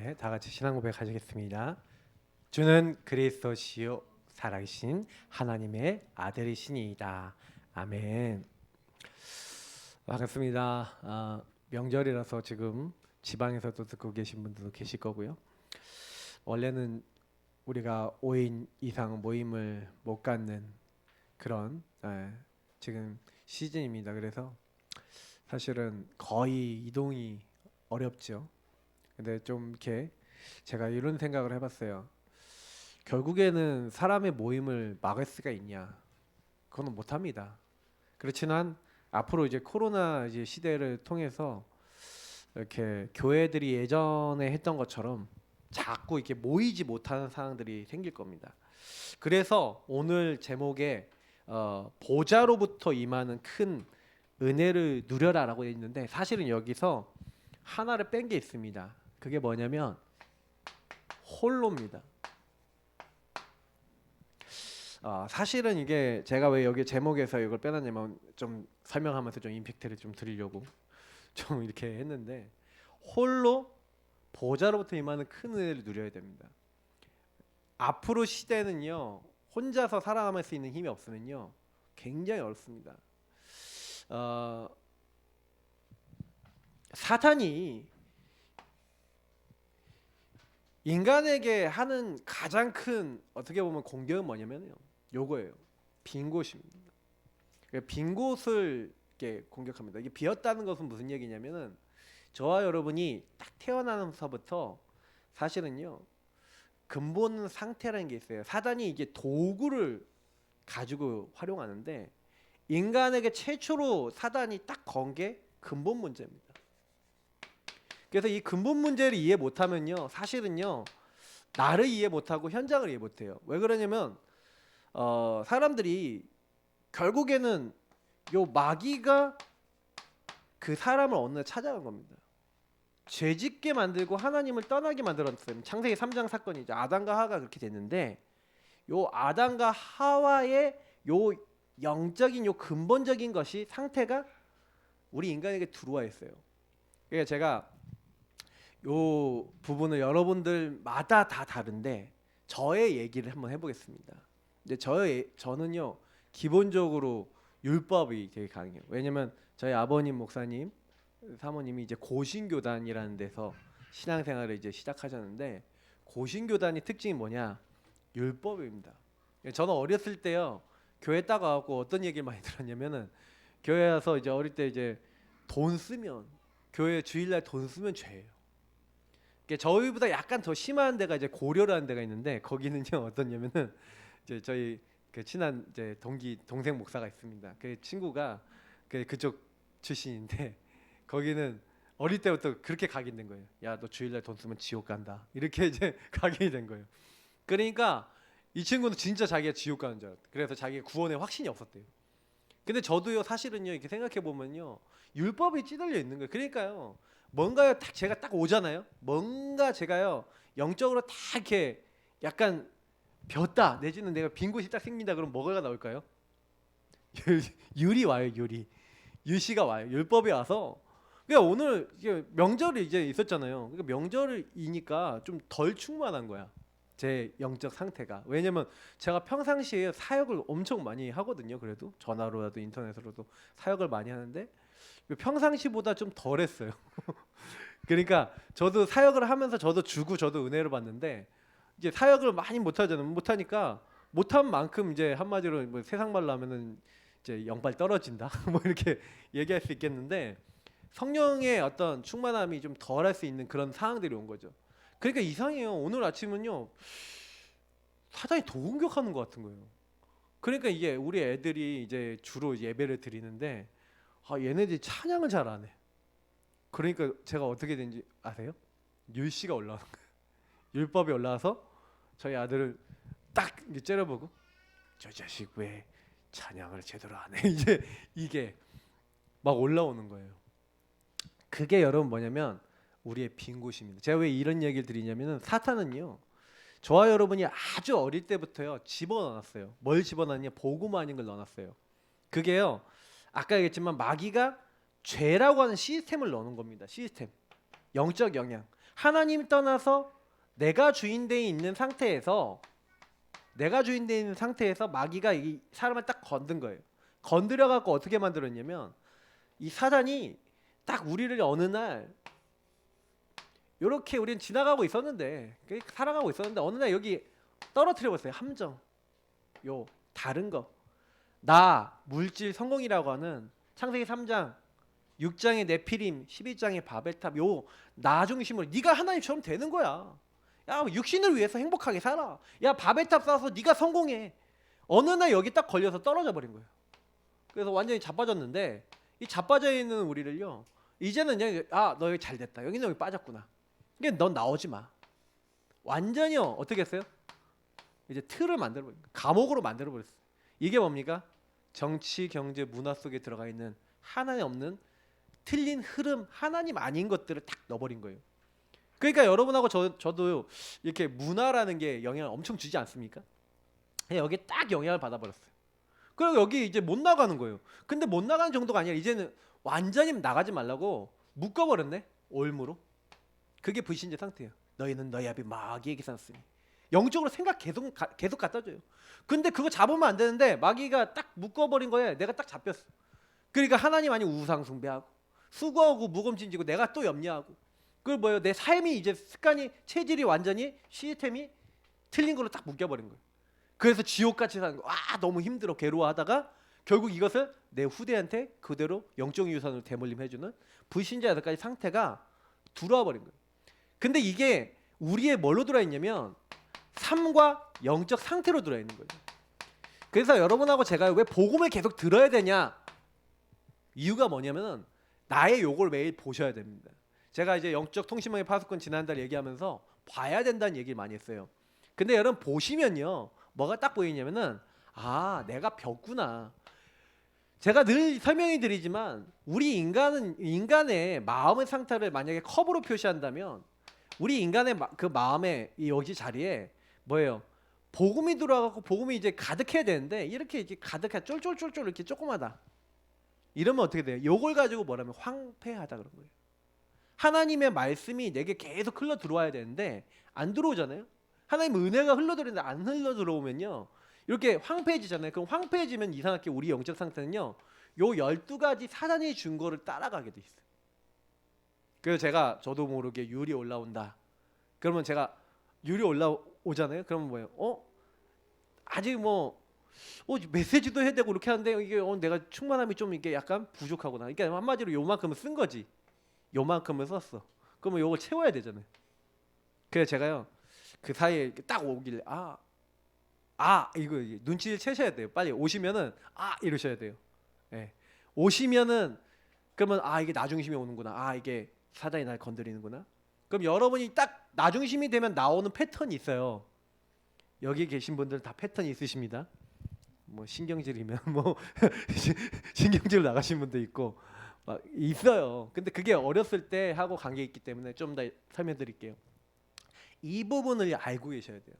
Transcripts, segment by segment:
네, 다 같이 신앙 고백 하시겠습니다. 주는 그리스도시요 살아계신 하나님의 아들이시니이다. 아멘. 반갑습니다. 명절이라서 지금 지방에서도 듣고 계신 분들도 계실 거고요. 원래는 우리가 5인 이상 모임을 못 갖는 그런 지금 시즌입니다. 그래서 사실은 거의 이동이 어렵죠. 근데 좀 이렇게 제가 이런 생각을 해봤어요. 결국에는 사람의 모임을 막을 수가 있냐? 그거는 못합니다. 그렇지만 앞으로 이제 코로나 이제 시대를 통해서 이렇게 교회들이 예전에 했던 것처럼 자꾸 이렇게 모이지 못하는 상황들이 생길 겁니다. 그래서 오늘 제목에 보좌로부터 임하는 큰 은혜를 누려라라고 되어 있는데 사실은 여기서 하나를 뺀 게 있습니다. 그게 뭐냐면 홀로입니다. 사실은 이게 제가 왜 여기 제목에서 이걸 빼놨냐면 좀 설명하면서 좀 임팩트를 좀 드리려고 좀 이렇게 했는데 홀로 보좌로부터 임하는 큰 은혜를 누려야 됩니다. 앞으로 시대는요 혼자서 살아남을 수 있는 힘이 없으면요 굉장히 어렵습니다. 사탄이 인간에게 하는 가장 큰 어떻게 보면 공격은 뭐냐면요 요거예요. 빈 곳입니다. 빈 곳을 이렇게 공격합니다. 이게 비었다는 것은 무슨 얘기냐면은 저와 여러분이 딱 태어나면서부터 사실은요 근본 상태라는 게 있어요. 사단이 이게 도구를 가지고 활용하는데 인간에게 최초로 사단이 딱 건 게 근본 문제입니다. 그래서 이 근본 문제를 이해 못하면요 사실은요 나를 이해 못하고 현장을 이해 못해요. 왜 그러냐면 사람들이 결국에는 요 마귀가 그 사람을 어느 날 찾아간 겁니다. 죄짓게 만들고 하나님을 떠나게 만들었어요. 창세기 3장 사건이죠. 아담과 하와가 그렇게 됐는데 요 아담과 하와의 요 영적인 요 근본적인 것이 상태가 우리 인간에게 들어와 있어요. 그러니까 제가 요 부분을 여러분들마다 다 다른데 저의 얘기를 한번 해보겠습니다. 근데 저는요 기본적으로 율법이 되게 강해요. 왜냐면 저희 아버님 목사님 사모님이 이제 고신교단이라는 데서 신앙생활을 이제 시작하셨는데 고신교단의 특징이 뭐냐? 율법입니다. 저는 어렸을 때요 교회 딱 와갖고 어떤 얘기를 많이 들었냐면은 교회 와서 이제 어릴 때 이제 돈 쓰면 교회 주일날 돈 쓰면 죄예요. 저희보다 약간 더 심한 데가 이제 고려라는 데가 있는데 거기는요 어떠냐면은 이제 저희 그 친한 이제 동생 목사가 있습니다. 그 친구가 그쪽 출신인데 거기는 어릴 때부터 그렇게 각인된 거예요. 야, 너 주일날 돈 쓰면 지옥 간다. 이렇게 이제 각인이 된 거예요. 그러니까 이 친구는 진짜 자기가 지옥 가는 줄 알았대. 그래서 자기가 구원에 확신이 없었대요. 근데 저도요 사실은요 이렇게 생각해 보면요 율법이 찌들려 있는 거예요. 그러니까요 뭔가요 제가 딱 오잖아요. 뭔가 제가요 영적으로 다 이렇게 약간 벼다 내지는 내가 빈 곳이 딱 생긴다 그러면 뭐가 나올까요? 율이 와요. 율시가 와요. 율법이 와서 그러니까 오늘 이게 명절이 이제 있었잖아요. 그러니까 명절이니까 좀 덜 충만한 거야. 제 영적 상태가. 왜냐면 제가 평상시에 사역을 엄청 많이 하거든요. 그래도 전화로라도 인터넷으로도 사역을 많이 하는데 평상시보다 좀 덜했어요. 그러니까 저도 사역을 하면서 저도 주고 저도 은혜를 받는데 이제 사역을 많이 못 하잖아요. 못 하니까 못한 만큼 이제 한마디로 뭐 세상 말로 하면은 이제 영빨 떨어진다. 뭐 이렇게 얘기할 수 있겠는데 성령의 어떤 충만함이 좀 덜할 수 있는 그런 상황들이 온 거죠. 그러니까 이상해요. 오늘 아침은요 사단이 더 공격하는 것 같은 거예요. 그러니까 이게 우리 애들이 이제 주로 예배를 드리는데 얘네들이 찬양을 잘 안 해. 그러니까 제가 어떻게 된지 아세요? 율시가 올라오는 거예요. 율법이 올라와서 저희 아들을 딱 째려보고 저 자식 왜 찬양을 제대로 안 해? 이제 이게 막 올라오는 거예요. 그게 여러분 뭐냐면 우리의 빈 곳입니다. 제가 왜 이런 얘기를 드리냐면은 사탄은요 저와 여러분이 아주 어릴 때부터요 집어넣었어요. 뭘 집어넣었냐? 복음 아닌 걸 넣어놨어요. 그게요 아까 얘기했지만 마귀가 죄라고 하는 시스템을 넣는 겁니다. 시스템, 영적 영향. 하나님 떠나서 내가 주인되어 있는 상태에서 마귀가 이 사람을 딱 건든 거예요. 건드려 갖고 어떻게 만들었냐면 이 사단이 딱 우리를 어느 날 이렇게 우리는 지나가고 있었는데 살아가고 있었는데 어느 날 여기 떨어뜨려 버렸어요. 함정, 요 다른 거, 나 물질 성공이라고 하는 창세기 3장 6장의 네피림, 12장의 바벨탑, 요 나 중심으로 네가 하나님처럼 되는 거야. 야, 육신을 위해서 행복하게 살아. 야, 바벨탑 쌓아서 네가 성공해. 어느 날 여기 딱 걸려서 떨어져 버린 거예요. 그래서 완전히 자빠졌는데 이 자빠져 있는 우리를요. 이제는 그냥 너 여기 잘 됐다. 여기는 여기 빠졌구나. 이게 넌 나오지 마. 완전히요. 어떻게 했어요? 이제 틀을 만들어 버린 거예요. 감옥으로 만들어 버렸어요. 이게 뭡니까? 정치, 경제, 문화 속에 들어가 있는 하나님 없는 틀린 흐름, 하나님 아닌 것들을 딱 넣어버린 거예요. 그러니까 여러분하고 저도 이렇게 문화라는 게 영향을 엄청 주지 않습니까? 여기에 딱 영향을 받아버렸어요. 그리고 여기 이제 못 나가는 거예요. 근데 못 나가는 정도가 아니라 이제는 완전히 나가지 말라고 묶어버렸네. 올무로. 그게 불신자 상태예요. 너희는 너희 아비 마귀에게 샀으니. 영적으로 생각 계속 갖다 줘요. 근데 그거 잡으면 안 되는데 마귀가 딱 묶어버린 거에 내가 딱 잡혔어. 그러니까 하나님 아닌 우상 숭배하고 수고하고 무검진지고 내가 또 염려하고 그걸 뭐예요? 내 삶이 이제 습관이 체질이 완전히 시스템이 틀린 걸로 딱 묶여버린 거예요. 그래서 지옥같이 사는 거. 너무 힘들어 괴로워하다가 결국 이것을 내 후대한테 그대로 영적 유산으로 대물림해주는 불신자 여덟 가지 상태가 들어와 버린 거예요. 근데 이게 우리의 뭘로 들어와 있냐면 삶과 영적 상태로 들어와 있는 거예요. 그래서 여러분하고 제가 왜 복음을 계속 들어야 되냐? 이유가 뭐냐면은 나의 요걸 매일 보셔야 됩니다. 제가 이제 영적 통신망의 파수꾼 지난달 얘기하면서 봐야 된다는 얘기를 많이 했어요. 근데 여러분 보시면요. 뭐가 딱 보이냐면은 내가 벽구나. 제가 늘 설명해 드리지만 우리 인간의 마음의 상태를 만약에 컵으로 표시한다면 우리 인간의 그 마음의 이 여기 자리에 뭐예요? 복음이 들어가고 복음이 이제 가득해야 되는데 이렇게 가득해 쫄쫄쫄쫄 이렇게 조그마다. 이러면 어떻게 돼요? 요걸 가지고 뭐라면 황폐하다 그런 거예요. 하나님의 말씀이 내게 계속 흘러 들어와야 되는데 안 들어오잖아요. 하나님 은혜가 흘러 들어오는데 안 흘러 들어오면요. 이렇게 황폐해지잖아요. 그럼 황폐해지면 이상하게 우리 영적 상태는요. 요 12가지 사단이 준 거를 따라가게 돼 있어요. 그래서 저도 모르게 율이 올라온다. 그러면 제가 율이 올라오잖아요. 그러면 뭐예요? 아직 메시지도 해야 되고 이렇게 하는데 이게 내가 충만함이 좀 이게 약간 부족하구나. 그러니까 한마디로 요만큼은 쓴 거지. 요만큼을 썼어. 그러면 요걸 채워야 되잖아요. 그래서 제가요. 그 사이에 딱 오길래 이거 눈치를 채셔야 돼요. 빨리 오시면은 이러셔야 돼요. 예. 오시면은 그러면 이게 나중심이 오는구나. 이게 사단이 날 건드리는구나. 그럼 여러분이 딱 나중심이 되면 나오는 패턴이 있어요. 여기 계신 분들 다 패턴이 있으십니다. 신경질이면 신경질 나가신 분도 있고 막 있어요. 근데 그게 어렸을 때 하고 관계 있기 때문에 좀 더 설명드릴게요. 이 부분을 알고 계셔야 돼요.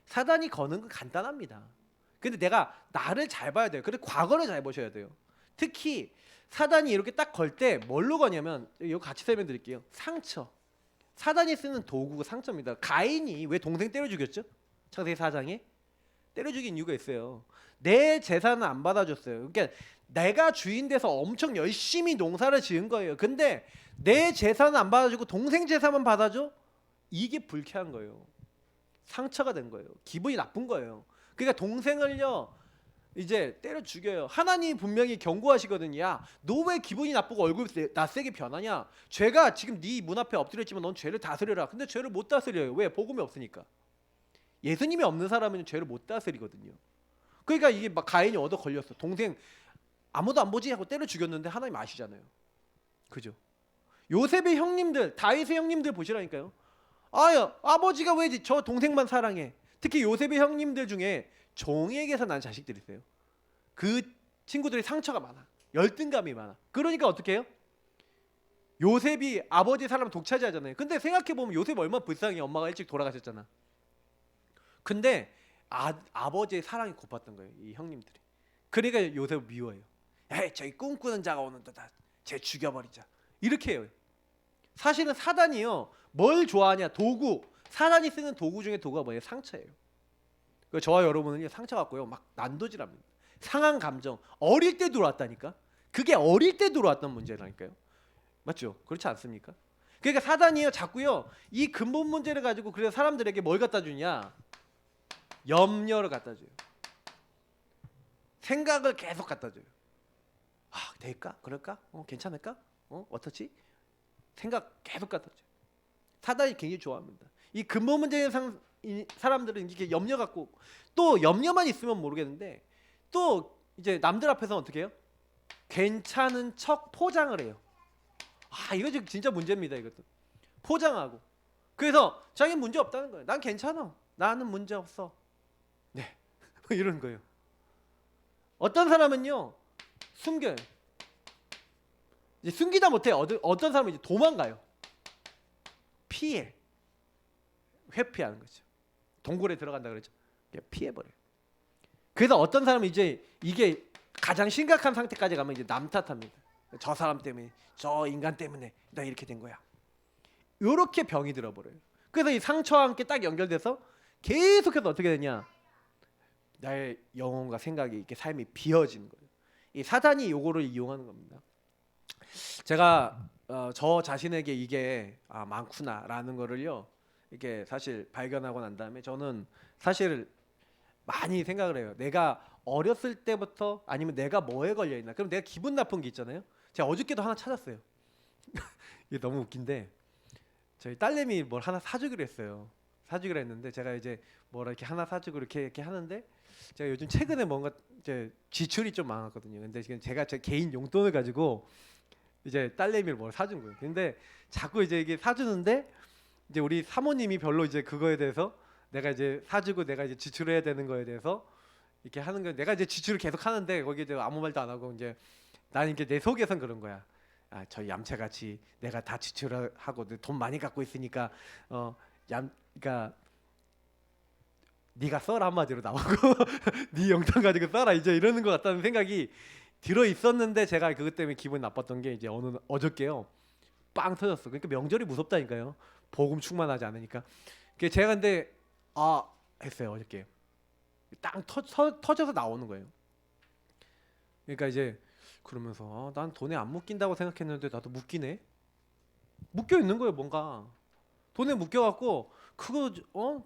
사단이 거는 건 간단합니다. 근데 내가 나를 잘 봐야 돼요. 그리고 과거를 잘 보셔야 돼요. 특히 사단이 이렇게 딱 걸 때 뭘로 거냐면 이거 같이 설명드릴게요. 상처. 사단이 쓰는 도구가 상처입니다. 가인이 왜 동생 때려 죽였죠? 창세기 4장에 때려 죽인 이유가 있어요. 내 재산은 안 받아줬어요. 그러니까 내가 주인 돼서 엄청 열심히 농사를 지은 거예요. 근데 내 재산은 안 받아주고 동생 재산만 받아줘? 이게 불쾌한 거예요. 상처가 된 거예요. 기분이 나쁜 거예요. 그러니까 동생을요 이제 때려 죽여요. 하나님이 분명히 경고하시거든요. 야, 너 왜 기분이 나쁘고 얼굴 낯세게 변하냐? 죄가 지금 네 문 앞에 엎드렸지만 넌 죄를 다스려라. 근데 죄를 못 다스려요. 왜? 복음이 없으니까. 예수님이 없는 사람은 죄를 못 다스리거든요. 그러니까 이게 막 가인이 얻어 걸렸어. 동생 아무도 안 보지 하고 때려 죽였는데 하나님 아시잖아요. 그죠? 요셉의 형님들, 다윗의 형님들 보시라니까요. 아버지가 왜 저 동생만 사랑해? 특히 요셉의 형님들 중에 종에게서 난 자식들이 있어요. 그 친구들이 상처가 많아. 열등감이 많아. 그러니까 어떻게 해요? 요셉이 아버지 사람을 독차지하잖아요. 근데 생각해보면 요셉 얼마나 불쌍해. 엄마가 일찍 돌아가셨잖아. 근데 아버지의 사랑이 고팠던 거예요. 이 형님들이. 그러니까 요셉을 미워해요. 저기 꿈꾸는 자가 오는도다. 쟤 죽여버리자. 이렇게 해요. 사실은 사단이요. 뭘 좋아하냐? 도구. 사단이 쓰는 도구 중에 도구가 뭐예요? 상처예요. 그 저와 여러분은 상처 갖고요. 막 난도질합니다. 상한 감정. 어릴 때 들어왔다니까. 그게 어릴 때 들어왔던 문제라니까요. 맞죠? 그렇지 않습니까? 그러니까 사단이요. 자꾸요. 이 근본 문제를 가지고 그래서 사람들에게 뭘 갖다 주냐? 염려를 갖다 줘요. 생각을 계속 갖다 줘요. 아, 될까? 그럴까? 괜찮을까? 어떻지? 생각 계속 갖다 줘요. 사단이 굉장히 좋아합니다. 이 근본 문제인 사람들은 이렇게 염려 갖고 또 염려만 있으면 모르겠는데 또 이제 남들 앞에서 어떻게 해요? 괜찮은 척 포장을 해요. 아, 이거 진짜 문제입니다. 이것도 포장하고. 그래서 자기 문제 없다는 거예요. 난 괜찮아. 나는 문제 없어. 네, 이런 거예요. 어떤 사람은요 숨겨요. 이제 숨기다 못해. 어떤 사람은 이제 도망가요. 피해. 회피하는 거죠. 동굴에 들어간다 그러죠. 피해버려요. 그래서 어떤 사람은 이제 이게 가장 심각한 상태까지 가면 이제 남 탓합니다. 저 사람 때문에, 저 인간 때문에 나 이렇게 된 거야. 이렇게 병이 들어버려요. 그래서 이 상처와 함께 딱 연결돼서 계속해서 어떻게 되냐? 나의 영혼과 생각이 이렇게 삶이 비어지는 거예요. 이 사단이 요거를 이용하는 겁니다. 제가 저 자신에게 이게 많구나라는 거를요. 이렇게 사실 발견하고 난 다음에 저는 사실 많이 생각을 해요. 내가 어렸을 때부터 아니면 내가 뭐에 걸려 있나? 그럼 내가 기분 나쁜 게 있잖아요. 제가 어저께도 하나 찾았어요. 이게 너무 웃긴데 저희 딸내미 뭘 하나 사주기로 했어요. 사주기로 했는데 제가 이제 뭘 이렇게 하나 사주고 이렇게 하는데 제가 요즘 최근에 뭔가 이제 지출이 좀 많았거든요. 근데 지금 제가 제 개인 용돈을 가지고 이제 딸내미를 뭘 사준 거예요. 근데 자꾸 이제 이게 사주는데 이제 우리 사모님이 별로 이제 그거에 대해서 내가 이제 사주고 내가 이제 지출해야 되는 거에 대해서 이렇게 하는 거 내가 이제 지출을 계속 하는데 거기에 이제 아무 말도 안 하고 이제 나는 이렇게 내 속에선 그런 거야. 저 얌체같이 내가 다 지출을 하고 돈 많이 갖고 있으니까 그러니까 네가 써라 한마디로 나오고 네 영상 가지고 써라 이제 이러는 것 같다는 생각이 들어 있었는데 제가 그것 때문에 기분 나빴던 게 이제 어저께요 빵 터졌어. 그러니까 명절이 무섭다니까요. 복음 충만하지 않으니까. 제가 근데 했어요 어저께. 땅 터져서 나오는 거예요. 그러니까 이제 그러면서 난 돈에 안 묶인다고 생각했는데 나도 묶이네. 묶여 있는 거예요 뭔가. 돈에 묶여갖고 그거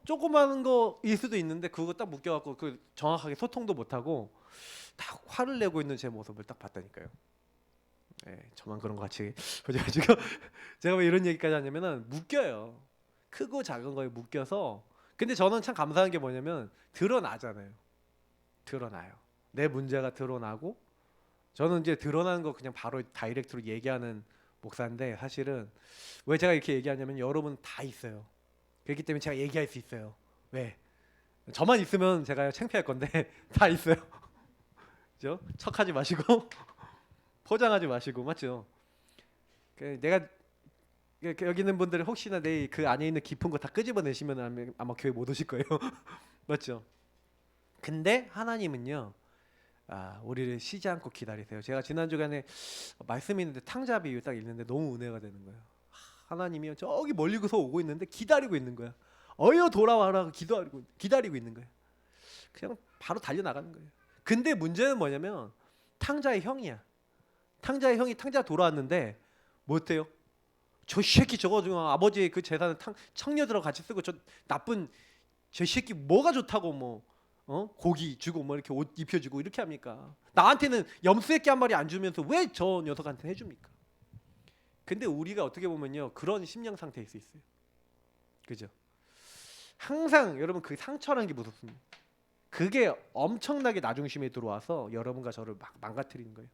조그마한 거일 수도 있는데 그거 딱 묶여갖고 그 정확하게 소통도 못하고 딱 화를 내고 있는 제 모습을 딱 봤다니까요. 네, 저만 그런 거 같이 지금 제가 왜 이런 얘기까지 하냐면은 묶여요. 크고 작은 거에 묶여서. 근데 저는 참 감사한 게 뭐냐면 드러나잖아요. 드러나요. 내 문제가 드러나고 저는 이제 드러나는 거 그냥 바로 다이렉트로 얘기하는 목사인데 사실은 왜 제가 이렇게 얘기하냐면 여러분 다 있어요. 그렇기 때문에 제가 얘기할 수 있어요. 왜? 저만 있으면 제가 창피할 건데 다 있어요. 그죠? 척하지 마시고 포장하지 마시고 맞죠? 내가 여기 있는 분들 혹시나 내 그 안에 있는 깊은 거 다 끄집어내시면 아마 교회 못 오실 거예요. 맞죠? 근데 하나님은요. 우리를 쉬지 않고 기다리세요. 제가 지난 주간에 말씀이 있는데 탕자 비유 딱 읽는데 너무 은혜가 되는 거예요. 하나님이요 저기 멀리서 오고 있는데 기다리고 있는 거야. 어여 돌아와라 기다리고 있는 거예요. 그냥 바로 달려 나가는 거예요. 근데 문제는 뭐냐면 탕자의 형이야. 탕자의 형이 탕자 돌아왔는데 못해요. 저 새끼 저거 중 아버지의 그 재산을 청녀들하고 같이 쓰고 저 나쁜 저 새끼 뭐가 좋다고 뭐 고기 주고 뭐 이렇게 옷 입혀주고 이렇게 합니까? 나한테는 염소새끼 한 마리 안 주면서 왜 저 녀석한테 해줍니까? 근데 우리가 어떻게 보면요 그런 심령 상태일 수 있어요. 그죠? 항상 여러분 그 상처라는 게 무섭습니다. 그게 엄청나게 나중심에 들어와서 여러분과 저를 막 망가뜨리는 거예요.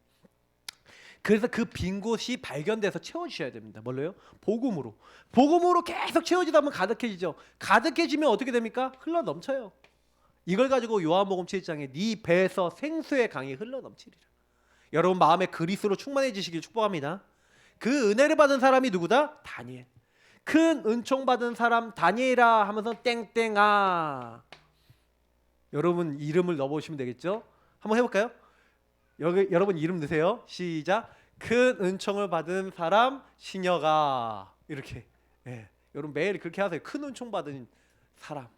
그래서 그 빈 곳이 발견돼서 채워주셔야 됩니다. 뭘로요? 복음으로. 복음으로 계속 채워지다 보면 가득해지죠. 가득해지면 어떻게 됩니까? 흘러 넘쳐요. 이걸 가지고 요한복음 7장에 네 배에서 생수의 강이 흘러 넘치리라. 여러분 마음에 그리스도로 충만해지시길 축복합니다. 그 은혜를 받은 사람이 누구다? 다니엘. 큰 은총 받은 사람 다니엘아 하면서 땡땡아. 여러분 이름을 넣어보시면 되겠죠? 한번 해볼까요? 여러분 이름 넣으세요. 시작. 큰 은총을 받은 사람 시녀가. 이렇게. 예. 여러분 매일 그렇게 하세요. 큰 은총 받은 사람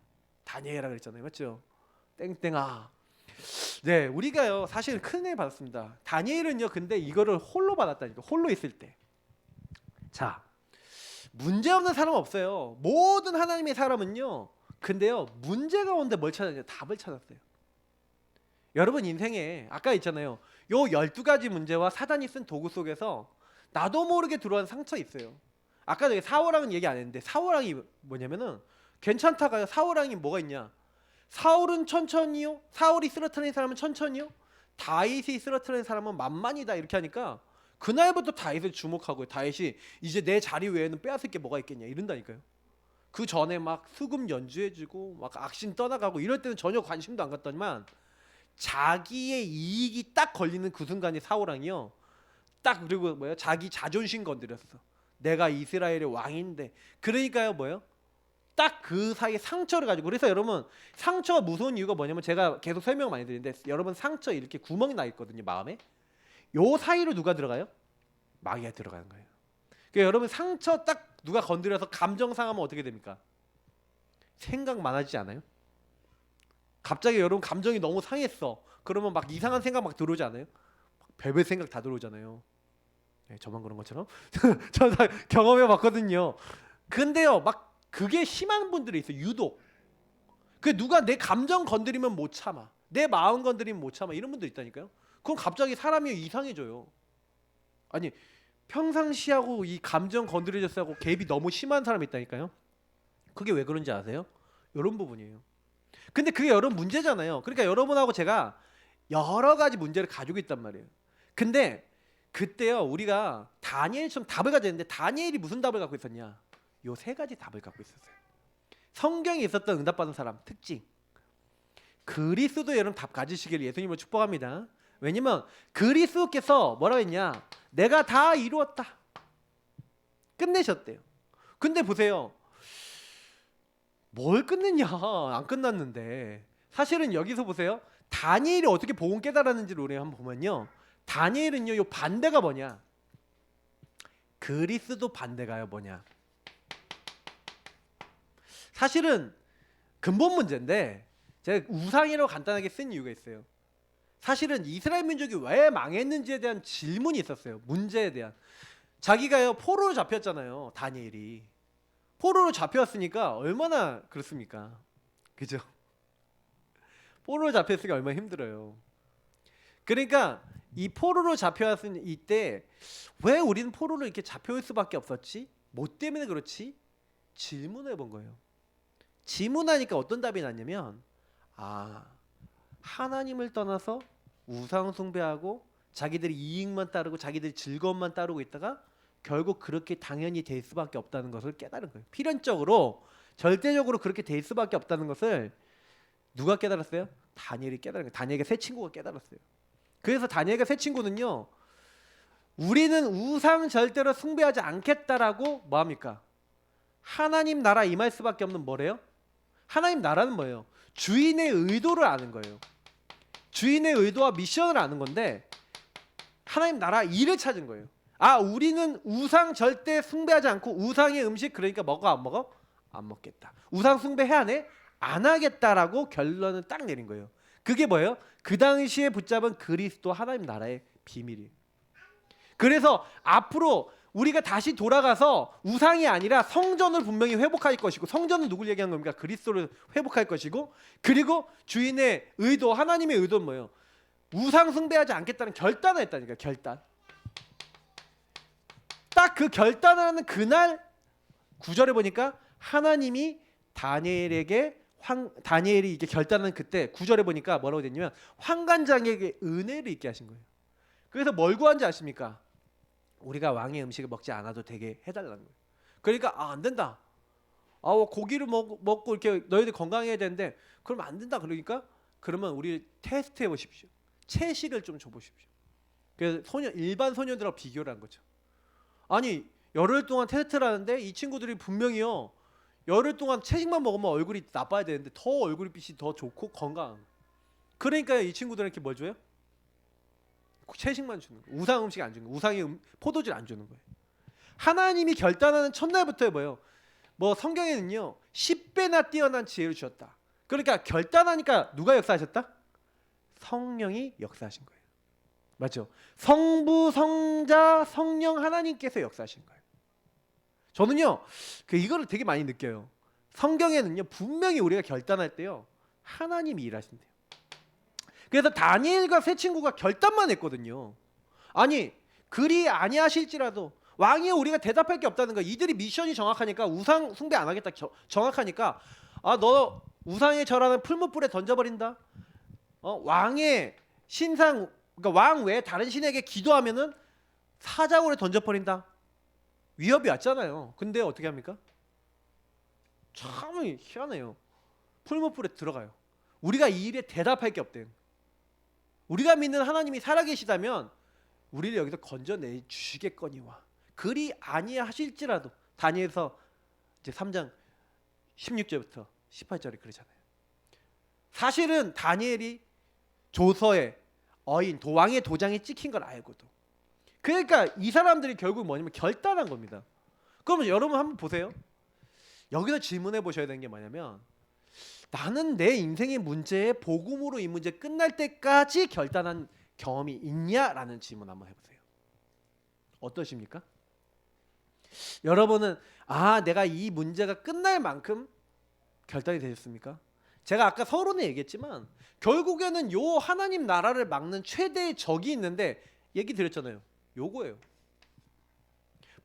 다니엘이라 그랬잖아요. 맞죠? 땡땡아. 네, 우리가요 사실 큰 은혜 받았습니다. 다니엘은요 근데 이거를 홀로 받았다니까. 홀로 있을 때. 자, 문제 없는 사람은 없어요. 모든 하나님의 사람은요. 근데요 문제가 오는데 뭘 찾았냐? 답을 찾았어요. 여러분 인생에 아까 있잖아요. 요 12가지 문제와 사단이 쓴 도구 속에서 나도 모르게 들어온 상처 있어요. 아까 전에 사울왕은 얘기 안 했는데 사울왕이 뭐냐면은 괜찮다가요. 사울왕이 뭐가 있냐? 사울은 천천히요. 사울이 쓰러트린 사람은 천천히요. 다윗이 쓰러트린 사람은 만만이다 이렇게 하니까 그날부터 다윗을 주목하고요. 다윗이 이제 내 자리 외에는 빼앗을 게 뭐가 있겠냐 이런다니까요. 그 전에 막 수금 연주해주고 막 악신 떠나가고 이럴 때는 전혀 관심도 안 갔더니만 자기의 이익이 딱 걸리는 그 순간에 사울왕이요. 딱 그리고 뭐야? 자기 자존심 건드렸어. 내가 이스라엘의 왕인데. 그러니까요 뭐예요? 딱 그 사이에 상처를 가지고. 그래서 여러분 상처가 무서운 이유가 뭐냐면 제가 계속 설명 많이 드리는데 여러분 상처 이렇게 구멍이 나 있거든요 마음에. 요 사이로 누가 들어가요? 마귀가 들어가는 거예요. 그러니까 여러분 상처 딱 누가 건드려서 감정 상하면 어떻게 됩니까? 생각 많아지지 않아요? 갑자기 여러분 감정이 너무 상했어. 그러면 막 이상한 생각 막 들어오지 않아요? 별별 생각 다 들어오잖아요. 네, 저만 그런 것처럼 저 다 경험해 봤거든요. 근데요 막 그게 심한 분들이 있어요. 유독 그 누가 내 감정 건드리면 못 참아, 내 마음 건드리면 못 참아 이런 분들 있다니까요. 그럼 갑자기 사람이 이상해져요. 아니 평상시하고 이 감정 건드려졌하고 갭이 너무 심한 사람이 있다니까요. 그게 왜 그런지 아세요? 이런 부분이에요. 근데 그게 여러분 문제잖아요. 그러니까 여러분하고 제가 여러 가지 문제를 가지고 있단 말이에요. 근데 그때요 우리가 다니엘처럼 답을 가져야 되는데 다니엘이 무슨 답을 갖고 있었냐? 요 세 가지 답을 갖고 있었어요. 성경에 있었던 응답받은 사람 특징. 그리스도 여러분 답 가지시길 예수님으로 축복합니다. 왜냐면 그리스도께서 뭐라고 했냐? 내가 다 이루었다. 끝내셨대요. 근데 보세요. 뭘 끝냈냐? 안 끝났는데. 사실은 여기서 보세요. 다니엘이 어떻게 복음 깨달았는지를 우리 한번 보면요. 다니엘은요. 요 반대가 뭐냐? 그리스도 반대가요 뭐냐? 사실은 근본 문제인데 제가 우상이라고 간단하게 쓴 이유가 있어요. 사실은 이스라엘 민족이 왜 망했는지에 대한 질문이 있었어요. 문제에 대한. 자기가요 포로로 잡혔잖아요. 다니엘이. 포로로 잡혀왔으니까 얼마나 그렇습니까? 그죠? 포로로 잡혔으니까 얼마나 힘들어요. 그러니까 이 포로로 잡혀왔은 이때 왜 우리는 포로로 이렇게 잡혀올 수밖에 없었지? 뭐 때문에 그렇지? 질문을 해본 거예요. 질문하니까 어떤 답이 났냐면 하나님을 떠나서 우상 숭배하고 자기들이 이익만 따르고 자기들이 즐거움만 따르고 있다가 결국 그렇게 당연히 될 수밖에 없다는 것을 깨달은 거예요. 필연적으로 절대적으로 그렇게 될 수밖에 없다는 것을 누가 깨달았어요? 다니엘이 깨달은 거예요. 다니엘의 새 친구가 깨달았어요. 그래서 다니엘의 새 친구는요. 우리는 우상 절대로 숭배하지 않겠다라고 뭐합니까? 하나님 나라 임할 수밖에 없는 뭐래요? 하나님 나라는 뭐예요? 주인의 의도를 아는 거예요. 주인의 의도와 미션을 아는 건데 하나님 나라 일을 찾은 거예요. 우리는 우상 절대 숭배하지 않고 우상의 음식 그러니까 먹어 안 먹어? 안 먹겠다. 우상 숭배해야 해? 안 하겠다라고 결론을 딱 내린 거예요. 그게 뭐예요? 그 당시에 붙잡은 그리스도 하나님 나라의 비밀이에요. 그래서 앞으로 우리가 다시 돌아가서 우상이 아니라 성전을 분명히 회복할 것이고, 성전은 누굴 얘기한 겁니까? 그리스도를 회복할 것이고, 그리고 주인의 의도, 하나님의 의도는 뭐예요? 우상 숭배하지 않겠다는 결단을 했다니까. 결단. 딱 그 결단을 하는 그날 9절에 보니까 하나님이 다니엘이 이게 결단하는 그때 9절에 보니까 뭐라고 됐냐면 환관장에게 은혜를 있게 하신 거예요. 그래서 뭘 구한지 아십니까? 우리가 왕의 음식을 먹지 않아도 되게 해달라는 거예요. 그러니까 안 된다. 고기를 먹고 이렇게 너희들 건강해야 되는데 그럼 안 된다. 그러면 우리 테스트 해보십시오. 채식을 좀 줘보십시오. 그래서 일반 소년들하고 비교를 한 거죠. 아니 열흘 동안 테스트를 하는데 이 친구들이 분명히요 열흘 동안 채식만 먹으면 얼굴이 나빠야 되는데 더 얼굴빛이 더 좋고 건강한. 그러니까 이 친구들한테 뭘 줘요? 채식만 주는 거예요. 우상 음식 안 주는 거예요. 우상의 포도주를 안 주는 거예요. 하나님이 결단하는 첫날부터 뭐예요? 뭐 성경에는요 10배나 뛰어난 지혜를 주셨다. 그러니까 결단하니까 누가 역사하셨다? 성령이 역사하신 거예요. 맞죠? 성부, 성자, 성령 하나님께서 역사하신 거예요. 저는요 이거를 되게 많이 느껴요. 성경에는요 분명히 우리가 결단할 때요 하나님이 일하신대요. 그래서 다니엘과 세 친구가 결단만 했거든요. 아니 그리 아니하실지라도 왕이여 우리가 대답할 게 없다는 거야. 이들이 미션이 정확하니까 우상 숭배 안 하겠다 정확하니까 너 우상에 절하는 풀무불에 던져버린다. 왕의 신상 그러니까 왕 외에 다른 신에게 기도하면은 사자굴에 던져버린다. 위협이 왔잖아요. 근데 어떻게 합니까? 참 희한해요. 풀무불에 들어가요. 우리가 이 일에 대답할 게 없대요. 우리가 믿는 하나님이 살아계시다면 우리를 여기서 건져내 주시겠거니와 그리 아니하실지라도 다니엘서 이제 3장 16절부터 18절에 그러잖아요. 사실은 다니엘이 조서에 왕의 도장이 찍힌 걸 알고도 그러니까 이 사람들이 결국 뭐냐면 결단한 겁니다. 그러면 여러분 한번 보세요. 여기서 질문해 보셔야 되는 게 뭐냐면 나는 내 인생의 문제에 복음으로 이 문제 끝날 때까지 결단한 경험이 있냐라는 질문 한번 해보세요. 어떠십니까? 여러분은 내가 이 문제가 끝날 만큼 결단이 되셨습니까? 제가 아까 서론에 얘기했지만 결국에는 요 하나님 나라를 막는 최대의 적이 있는데 얘기 드렸잖아요. 요거예요.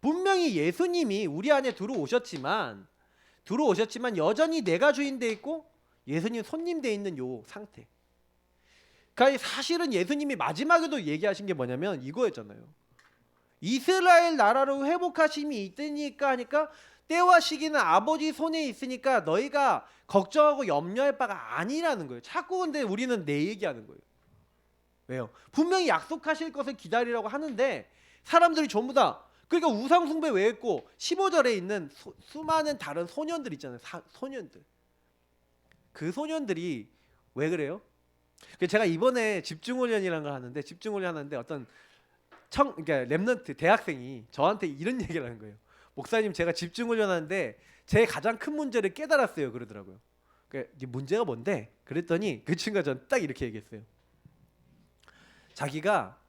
분명히 예수님이 우리 안에 들어오셨지만 여전히 내가 주인 돼 있고 예수님 손님 돼 있는 요 상태. 그러니까 사실은 예수님이 마지막에도 얘기하신 게 뭐냐면 이거였잖아요. 이스라엘 나라로 회복하심이 있으니까 하니까 때와 시기는 아버지 손에 있으니까 너희가 걱정하고 염려할 바가 아니라는 거예요. 자꾸 근데 우리는 내 얘기하는 거예요. 왜요? 분명히 약속하실 것을 기다리라고 하는데 사람들이 전부 다 그러니까 우상 숭배 왜 했고 15절에 있는 수많은 다른 소년들 있잖아요. 소년들. 그 소년들이 왜 그래요? 제가 이번에 집중훈련이라는 걸 하는데 집중훈련 하는데 어떤 그러니까 랩런트 대학생이 저한테 이런 얘기를 하는 거예요. 목사님 제가 집중훈련 하는데 제 가장 큰 문제를 깨달았어요 그러더라고요. 이 문제가 뭔데? 그랬더니 그 친구가 전 딱 이렇게 얘기했어요. 자기가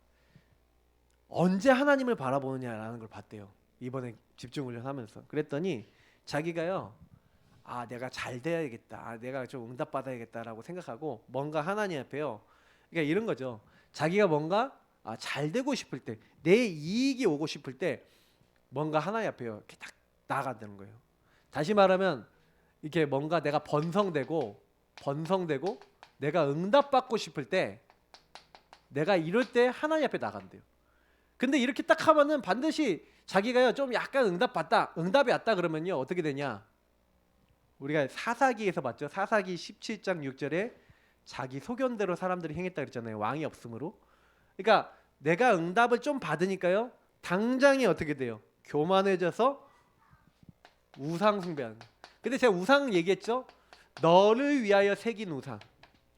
언제 하나님을 바라보느냐라는 걸 봤대요. 이번에 집중훈련 하면서. 그랬더니 자기가요. 내가 잘 돼야겠다. 내가 좀 응답받아야겠다라고 생각하고 뭔가 하나님 앞에요. 그러니까 이런 거죠. 자기가 뭔가 잘 되고 싶을 때, 내 이익이 오고 싶을 때 뭔가 하나님 앞에요. 이렇게 딱 나아간다는 거예요. 다시 말하면 이렇게 뭔가 내가 번성되고 내가 응답받고 싶을 때 내가 이럴 때 하나님 앞에 나간대요. 근데 이렇게 딱 하면은 반드시 자기가요 좀 약간 응답이 왔다 그러면요 어떻게 되냐? 우리가 사사기에서 봤죠. 사사기 17장 6절에 자기 소견대로 사람들이 행했다 그랬잖아요. 왕이 없으므로. 그러니까 내가 응답을 좀 받으니까요. 당장에 어떻게 돼요? 교만해져서 우상 숭배하는 거예요. 근데 제가 우상 얘기했죠. 너를 위하여 새긴 우상.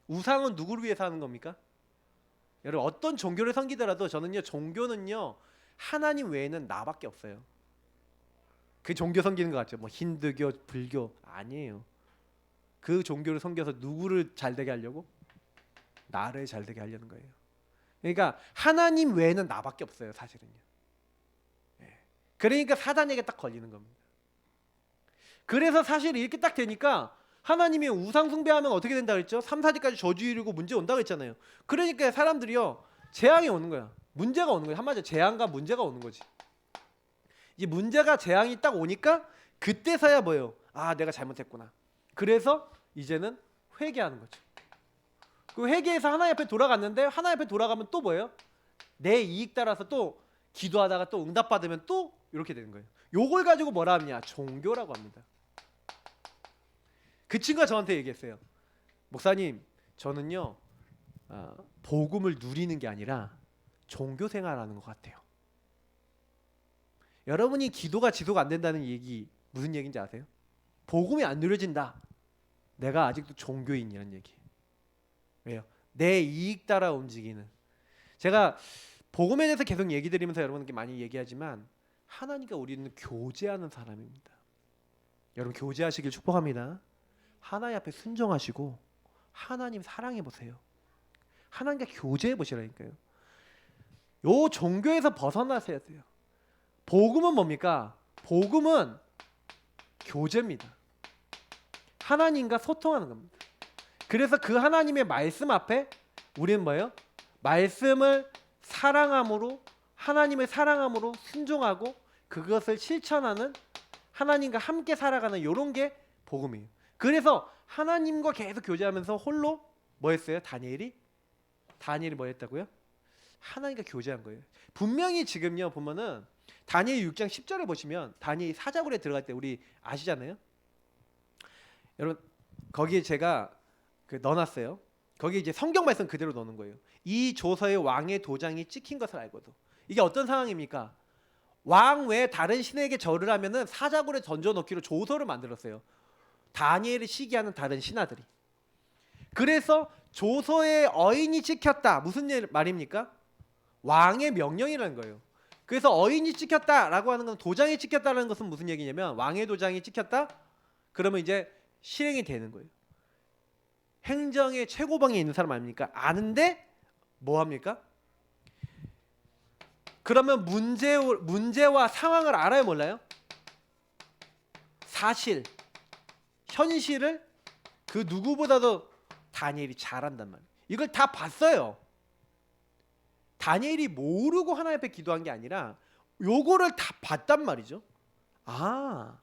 우상은 누구를 위해서 하는 겁니까? 여러분 어떤 종교를 섬기더라도 저는요 종교는요 하나님 외에는 나밖에 없어요. 그 종교 섬기는 것 같죠. 뭐 힌두교, 불교 아니에요. 그 종교를 섬겨서 누구를 잘되게 하려고? 나를 잘되게 하려는 거예요. 그러니까 하나님 외에는 나밖에 없어요, 사실은요. 그러니까 사단에게 딱 걸리는 겁니다. 그래서 사실 이렇게 딱 되니까 하나님이 우상 숭배하면 어떻게 된다 그랬죠? 3, 4지까지 저주 이루고 문제 온다고 했잖아요. 그러니까 사람들이요 재앙이 오는 거야. 문제가 오는 거야. 한마디로 재앙과 문제가 오는 거지. 이 문제가 재앙이 딱 오니까 그때서야 뭐예요? 내가 잘못했구나. 그래서 이제는 회개하는 거죠. 그 회개해서 하나님 앞에 돌아갔는데 하나님 앞에 돌아가면 또 뭐예요? 내 이익 따라서 또 기도하다가 또 응답받으면 또 이렇게 되는 거예요. 요걸 가지고 뭐라 하느냐? 종교라고 합니다. 그 친구가 저한테 얘기했어요. 목사님, 저는요 복음을 누리는 게 아니라 종교 생활하는 것 같아요. 여러분이 기도가 지속 안 된다는 얘기 무슨 얘기인지 아세요? 복음이 안 누려진다. 내가 아직도 종교인이라는 얘기. 왜요? 내 이익 따라 움직이는. 제가 복음에 대해서 계속 얘기 드리면서 여러분께 많이 얘기하지만 하나님과 우리는 교제하는 사람입니다. 여러분 교제하시길 축복합니다. 하나님 앞에 순종하시고 하나님 사랑해 보세요. 하나님과 교제해 보시라니까요. 요 종교에서 벗어나셔야 돼요. 복음은 뭡니까? 복음은 교제입니다. 하나님과 소통하는 겁니다. 그래서 그 하나님의 말씀 앞에 우리는 뭐예요? 말씀을 사랑함으로, 하나님을 사랑함으로 순종하고 그것을 실천하는, 하나님과 함께 살아가는 이런 게 복음이에요. 그래서 하나님과 계속 교제하면서 홀로 뭐 했어요? 다니엘이 뭐 했다고요? 하나님과 교제한 거예요. 분명히 지금요 보면은 다니엘 6장 10절에 보시면 다니엘이 사자굴에 들어갈 때 우리 아시잖아요. 여러분 거기에 제가 넣어놨어요. 거기 이제 성경 말씀 그대로 넣는 거예요. 이 조서에 왕의 도장이 찍힌 것을 알고도. 이게 어떤 상황입니까? 왕 외에 다른 신에게 절을 하면은 사자굴에 던져놓기로 조서를 만들었어요. 다니엘을 시기하는 다른 신하들이. 그래서 조서에 어인이 찍혔다. 무슨 말입니까? 왕의 명령이라는 거예요. 그래서 어인이 찍혔다라고 하는 건, 도장이 찍혔다라는 것은 무슨 얘기냐면 왕의 도장이 찍혔다? 그러면 이제 실행이 되는 거예요. 행정의 최고방에 있는 사람 아닙니까? 아는데 뭐 합니까? 그러면 문제와 상황을 알아요, 몰라요? 사실, 현실을 그 누구보다도 다니엘이 잘한단 말이에요. 이걸 다 봤어요. 다니엘이 모르고 하나님 앞에 기도한 게 아니라 요거를 다 봤단 말이죠. 아,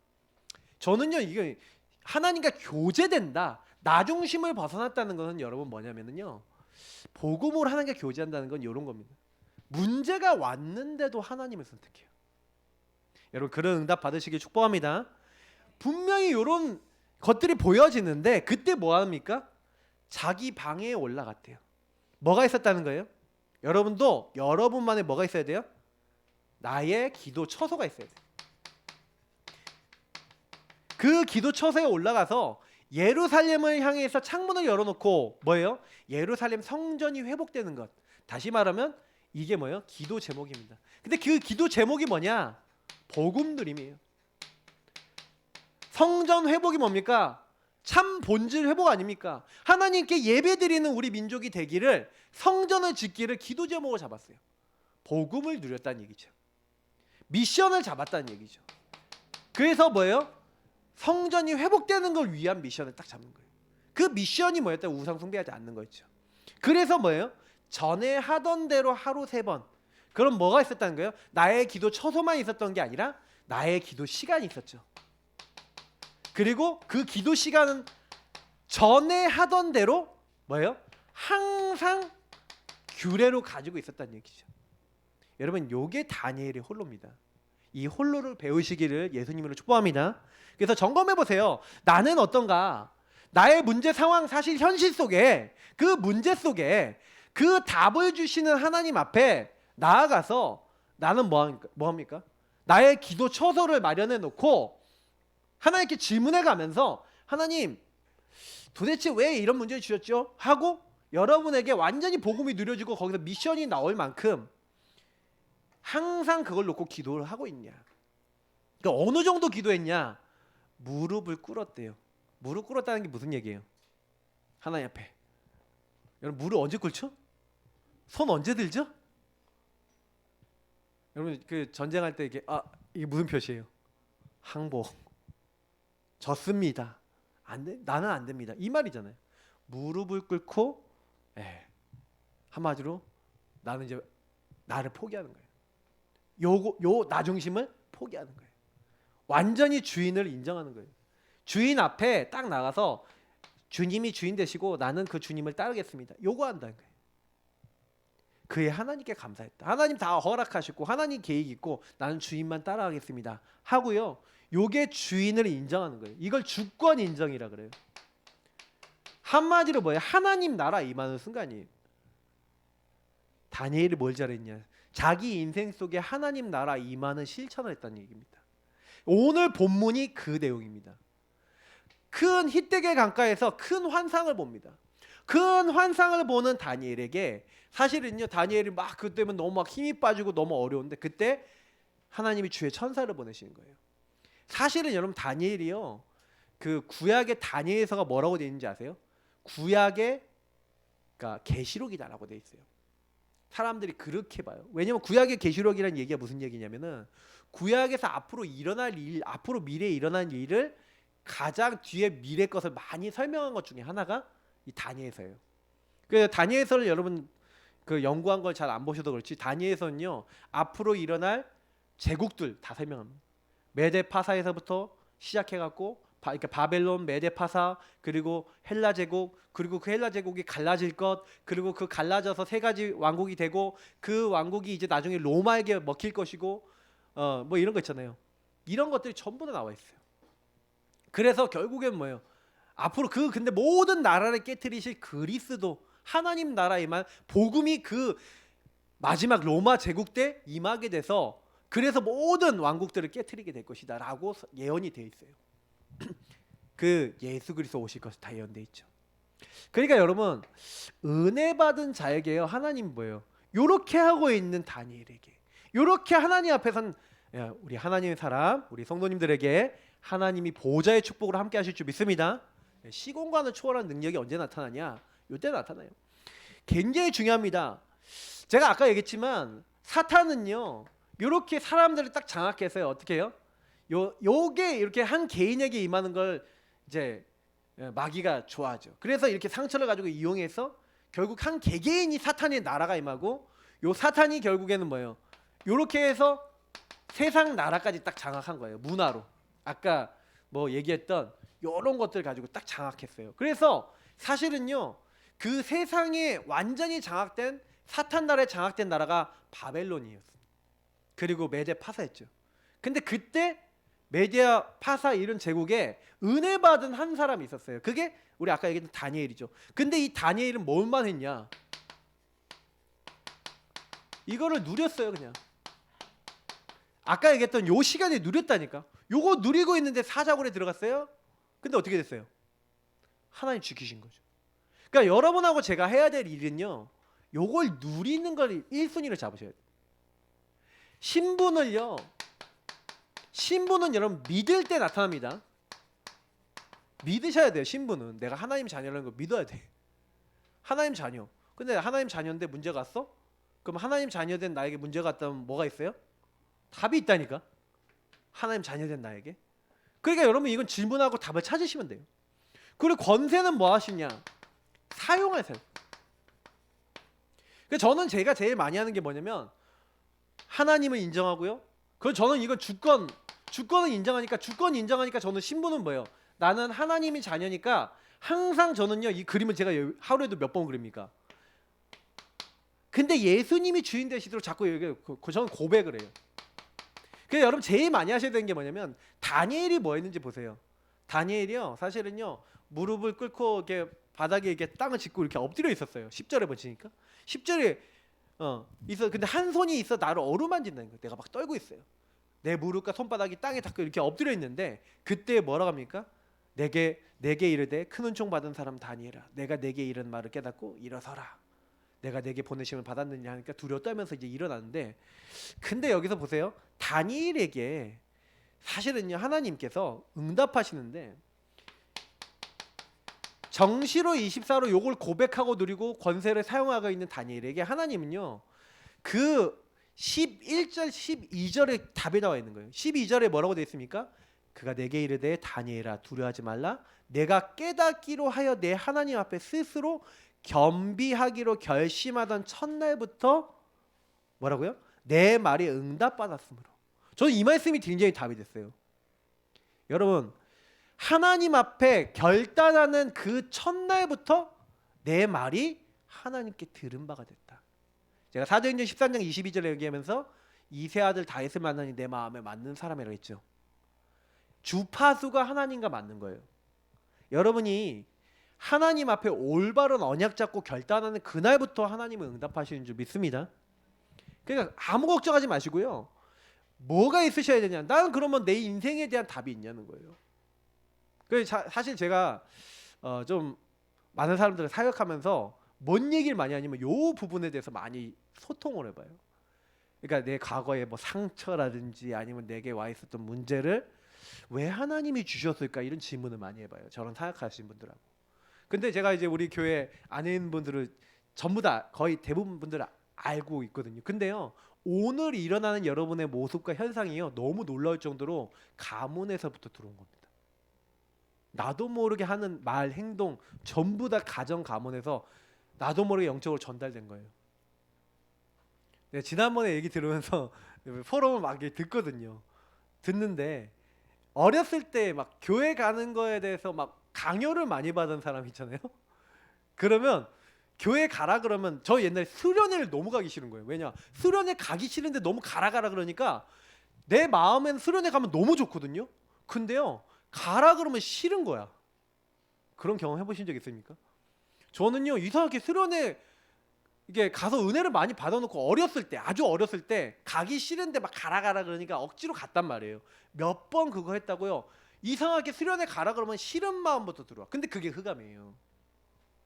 저는요 이게 하나님과 교제된다, 나 중심을 벗어났다는 것은 여러분 뭐냐면요, 복음으로 하나님과 교제한다는 건 이런 겁니다. 문제가 왔는데도 하나님을 선택해요. 여러분 그런 응답 받으시길 축복합니다. 분명히 이런 것들이 보여지는데 그때 뭐 합니까? 자기 방에 올라갔대요. 뭐가 있었다는 거예요? 여러분도 여러분만의 뭐가 있어야 돼요? 나의 기도 처소가 있어야 돼요. 그 기도 처소에 올라가서 예루살렘을 향해서 창문을 열어놓고 뭐예요? 예루살렘 성전이 회복되는 것. 다시 말하면 이게 뭐예요? 기도 제목입니다. 근데 그 기도 제목이 뭐냐? 복음 누림이에요. 성전 회복이 뭡니까? 참 본질 회복 아닙니까? 하나님께 예배드리는 우리 민족이 되기를, 성전을 짓기를 기도 제목으로 잡았어요. 복음을 누렸다는 얘기죠. 미션을 잡았다는 얘기죠. 그래서 뭐예요? 성전이 회복되는 걸 위한 미션을 딱 잡는 거예요. 그 미션이 뭐였다? 우상 숭배하지 않는 거였죠. 그래서 뭐예요? 전에 하던 대로 하루 3번. 그럼 뭐가 있었다는 거예요? 나의 기도 처소만 있었던 게 아니라 나의 기도 시간이 있었죠. 그리고 그 기도 시간은 전에 하던 대로 뭐예요? 항상 규례로 가지고 있었다는 얘기죠. 여러분 요게 다니엘의 홀로입니다. 이 홀로를 배우시기를 예수님으로 축복합니다. 그래서 점검해 보세요. 나는 어떤가? 나의 문제 상황, 사실 현실 속에, 그 문제 속에 그 답을 주시는 하나님 앞에 나아가서 나는 뭐 합니까? 나의 기도 처소를 마련해 놓고 하나님께 질문해 가면서, 하나님 도대체 왜 이런 문제를 주셨죠? 하고 여러분에게 완전히 복음이 누려지고 거기서 미션이 나올 만큼 항상 그걸 놓고 기도를 하고 있냐. 그러니까 어느 정도 기도했냐? 무릎을 꿇었대요. 무릎 꿇었다는 게 무슨 얘기예요? 하나님 앞에. 여러분 무릎 언제 꿇죠? 손 언제 들죠? 여러분 그 전쟁할 때 이게 무슨 표시예요? 항복. 졌습니다. 안 돼? 나는 안 됩니다. 이 말이잖아요. 무릎을 꿇고 한마디로 나는 이제 나를 포기하는 거예요. 요 나 중심을 포기하는 거예요. 완전히 주인을 인정하는 거예요. 주인 앞에 딱 나가서 주님이 주인 되시고 나는 그 주님을 따르겠습니다. 요거 한다는 거예요. 그의 하나님께 감사했다. 하나님 다 허락하시고 하나님 계획 있고 나는 주인만 따라가겠습니다 하고요. 요게 주인을 인정하는 거예요. 이걸 주권 인정이라 그래요. 한마디로 뭐예요? 하나님 나라 임하는 순간이에요. 다니엘이 뭘 잘했냐? 자기 인생 속에 하나님 나라 임하는 실천을 했다는 얘기입니다. 오늘 본문이 그 내용입니다. 큰 히데겔 강가에서 큰 환상을 봅니다. 큰 환상을 보는 다니엘에게 사실은요, 다니엘이 막 그때면 너무 막 힘이 빠지고 너무 어려운데 그때 하나님이 주의 천사를 보내시는 거예요. 사실은 여러분 다니엘이요, 그 구약의 다니엘서가 뭐라고 되어 있는지 아세요? 구약의 그러니까 계시록이다라고 되어 있어요. 사람들이 그렇게 봐요. 왜냐면 구약의 계시록이라는 얘기가 무슨 얘기냐면은 구약에서 앞으로 일어날 일, 앞으로 미래에 일어난 일을 가장 뒤에 미래 것을 많이 설명한 것 중에 하나가 이 다니엘서예요. 그래서 다니엘서를 여러분 그 연구한 걸 잘 안 보셔도 그렇지, 다니엘서는요 앞으로 일어날 제국들 다 설명합니다. 메데파사에서부터 시작해갖고 그러니까 바벨론, 메데파사, 그리고 헬라 제국, 그리고 그 헬라 제국이 갈라질 것, 그리고 그 갈라져서 세 가지 왕국이 되고 그 왕국이 이제 나중에 로마에게 먹힐 것이고 뭐 이런 거 있잖아요. 이런 것들이 전부 다 나와 있어요. 그래서 결국엔 뭐예요? 앞으로 근데 모든 나라를 깨트리실 그리스도 하나님 나라에만 복음이 그 마지막 로마 제국 때 임하게 돼서 그래서 모든 왕국들을 깨트리게 될 것이다라고 예언이 돼 있어요. 그 예수 그리스도 오실 것이 다 예언돼 있죠. 그러니까 여러분 은혜 받은 자에게요 하나님 뭐예요? 요렇게 하고 있는 다니엘에게 요렇게 하나님 앞에선 우리 하나님의 사람, 우리 성도님들에게 하나님이 보좌의 축복으로 함께 하실 줄 믿습니다. 시공간을 초월한 능력이 언제 나타나냐? 요때 나타나요. 굉장히 중요합니다. 제가 아까 얘기했지만 사탄은요 요렇게 사람들을 딱 장악해서요 어떻게 해요? 요게 이렇게 한 개인에게 임하는 걸 이제 마귀가 좋아하죠. 그래서 이렇게 상처를 가지고 이용해서 결국 한 개개인이 사탄의 나라가 임하고 요 사탄이 결국에는 뭐예요? 요렇게 해서 세상 나라까지 딱 장악한 거예요. 문화로. 아까 뭐 얘기했던 요런 것들 가지고 딱 장악했어요. 그래서 사실은요 그 세상에 완전히 장악된 사탄 나라에 장악된 나라가 바벨론이었습니다. 그리고 메데 파사였죠. 근데 그때 메디아 파사 이런 제국에 은혜 받은 한 사람이 있었어요. 그게 우리 아까 얘기했던 다니엘이죠. 근데 이 다니엘은 뭘만 했냐? 이거를 누렸어요 그냥. 아까 얘기했던 요 시간에 누렸다니까. 요거 누리고 있는데 사자굴에 들어갔어요. 근데 어떻게 됐어요? 하나님 지키신 거죠. 그러니까 여러분하고 제가 해야 될 일은요 요걸 누리는 걸 1순위를 잡으셔야 돼요. 신분은 여러분 믿을 때 나타납니다. 믿으셔야 돼요. 신분은 내가 하나님 자녀라는 걸 믿어야 돼. 하나님 자녀. 근데 하나님 자녀인데 문제가 왔어? 그럼 하나님 자녀된 나에게 문제가 왔다면 뭐가 있어요? 답이 있다니까. 하나님 자녀된 나에게. 그러니까 여러분 이건 질문하고 답을 찾으시면 돼요. 그리고 권세는 뭐 하시냐? 사용하세요. 그래서 저는 제가 제일 많이 하는 게 뭐냐면 하나님을 인정하고요. 그리고 저는 이건 주권을 인정하니까 저는 신분은 뭐예요? 나는 하나님의 자녀니까 항상 저는요 이 그림을 제가 하루에도 몇 번 그립니까? 근데 예수님이 주인 되시도록 자꾸 저는 고백을 해요. 그래서 여러분 제일 많이 하셔야 되는 게 뭐냐면 다니엘이 뭐 했는지 보세요. 다니엘이요 사실은요 무릎을 꿇고 이렇게 바닥에 이렇게 땅을 짚고 이렇게 엎드려 있었어요. 10절에 보시니까 10절에 있어. 근데 한 손이 있어 나를 어루만진다는 거예요. 내가 막 떨고 있어요. 내 무릎과 손바닥이 땅에 닿고 이렇게 엎드려 있는데 그때 뭐라고 합니까? 내게 이르되 큰 은총 받은 사람 다니엘아, 내가 내게 이른 말을 깨닫고 일어서라. 내가 내게 보내심을 받았느냐 하니까 두려워 떨면서 이제 일어나는데, 근데 여기서 보세요. 다니엘에게 사실은요 하나님께서 응답하시는데 정시로 24로 요걸 고백하고 누리고 권세를 사용하고 있는 다니엘에게 하나님은요 그 11절 12절에 답이 나와 있는 거예요. 12절에 뭐라고 되어 있습니까? 그가 내게 이르되 다니엘아 두려워하지 말라. 내가 깨닫기로 하여 내 하나님 앞에 스스로 겸비하기로 결심하던 첫날부터 뭐라고요? 내 말이 응답받았으므로. 저는 이 말씀이 굉장히 답이 됐어요. 여러분 하나님 앞에 결단하는 그 첫날부터 내 말이 하나님께 들은 바가 됐다. 제가 사도행전 13장 22절에 얘기하면서 이 세 아들 다윗을 만나니 내 마음에 맞는 사람이라고 했죠. 주파수가 하나님과 맞는 거예요. 여러분이 하나님 앞에 올바른 언약 잡고 결단하는 그날부터 하나님은 응답하시는 줄 믿습니다. 그러니까 아무 걱정하지 마시고요. 뭐가 있으셔야 되냐? 나는 그러면 내 인생에 대한 답이 있냐는 거예요. 사실 제가 좀 많은 사람들을 사역하면서 뭔 얘기를 많이 하냐면 요 부분에 대해서 많이 소통을 해봐요. 그러니까 내 과거의 뭐 상처라든지 아니면 내게 와 있었던 문제를 왜 하나님이 주셨을까 이런 질문을 많이 해봐요. 저런 사역하시는 분들하고. 근데 제가 이제 우리 교회 안에 있는 분들을 전부 다 거의 대부분 분들 알고 있거든요. 근데요, 오늘 일어나는 여러분의 모습과 현상이요 너무 놀라울 정도로 가문에서부터 들어온 겁니다. 나도 모르게 하는 말, 행동 전부 다 가정 가문에서 나도 모르게 영적으로 전달된 거예요. 네, 지난번에 얘기 들으면서 포럼을 막 듣거든요. 듣는데 어렸을 때 막 교회 가는 거에 대해서 막 강요를 많이 받은 사람 있잖아요. 그러면 교회 가라 그러면 저 옛날에 수련회를 너무 가기 싫은 거예요. 왜냐? 수련회 가기 싫은데 너무 가라 그러니까 내 마음엔 수련회 가면 너무 좋거든요. 근데요, 가라 그러면 싫은 거야. 그런 경험 해보신 적 있습니까? 저는요, 이상하게 수련회 이게 가서 은혜를 많이 받아놓고 어렸을 때, 아주 어렸을 때 가기 싫은데 막 가라 그러니까 억지로 갔단 말이에요. 몇 번 그거 했다고요. 이상하게 수련회 가라 그러면 싫은 마음부터 들어와. 근데 그게 흑암이에요.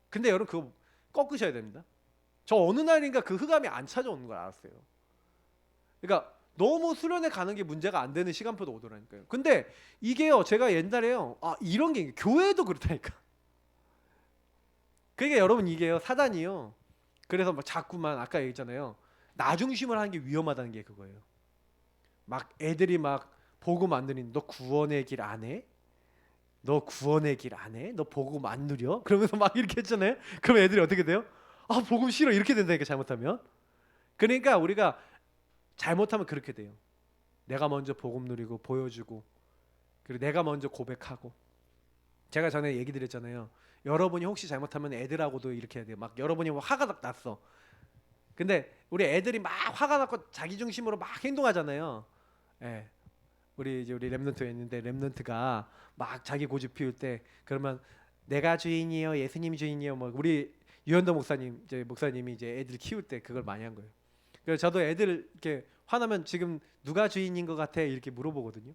근데 여러분 그거 꺾으셔야 됩니다. 저 어느 날인가 그 흑암이 안 찾아오는 걸 알았어요. 그러니까 너무 수련회 가는 게 문제가 안 되는 시간표도 오더라니까요. 근데 이게요, 제가 옛날에요, 이런 게 교회도 그렇다니까. 그러니까 여러분 이게요, 사단이요. 그래서 막 자꾸만 아까 얘기했잖아요. 나 중심을 하는 게 위험하다는 게 그거예요. 막 애들이 막 복음 안 누리는, 너 구원의 길 안 해? 너 구원의 길 안 해? 너 복음 안 누려? 그러면서 막 이렇게 했잖아요. 그럼 애들이 어떻게 돼요? 복음 싫어 이렇게 된다니까, 잘못하면. 그러니까 우리가 잘못하면 그렇게 돼요. 내가 먼저 복음 누리고 보여주고, 그리고 내가 먼저 고백하고. 제가 전에 얘기 드렸잖아요. 여러분이 혹시 잘못하면 애들하고도 이렇게 해야 돼요. 막 여러분이 뭐 화가 났어. 근데 우리 애들이 막 화가 났고 자기 중심으로 막 행동하잖아요. 예. 우리 랩런트에 있는데 랩런트가 막 자기 고집 피울 때 그러면 내가 주인이요, 예수님이 주인이요, 뭐 우리 유현도 목사님 이제 목사님이 이제 애들 키울 때 그걸 많이 한 거예요. 그래서 저도 애들 이렇게 화나면 지금 누가 주인인 것 같아 이렇게 물어보거든요.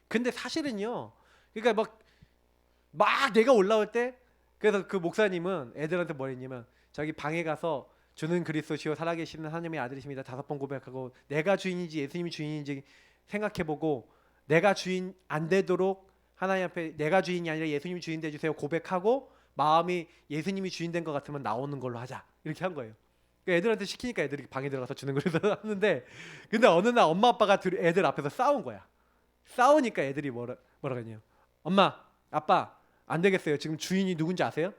근데 사실은요, 그러니까 막 내가 올라올 때, 그래서 그 목사님은 애들한테 뭐 했냐면 자기 방에 가서 주는 그리스도시요 살아계시는 하나님의 아들이십니다 5번 고백하고 내가 주인인지 예수님이 주인인지 생각해보고 내가 주인 안 되도록 하나님 앞에 내가 주인이 아니라 예수님이 주인 되주세요 고백하고 마음이 예수님이 주인 된 것 같으면 나오는 걸로 하자 이렇게 한 거예요. 그러니까 애들한테 시키니까 애들이 방에 들어가서 주는 그리스도 하는데, 근데 어느 날 엄마 아빠가 애들 앞에서 싸운 거야. 싸우니까 애들이 뭐라 그러냐, 엄마 아빠 안 되겠어요. 지금 주인이 누군지 아세요?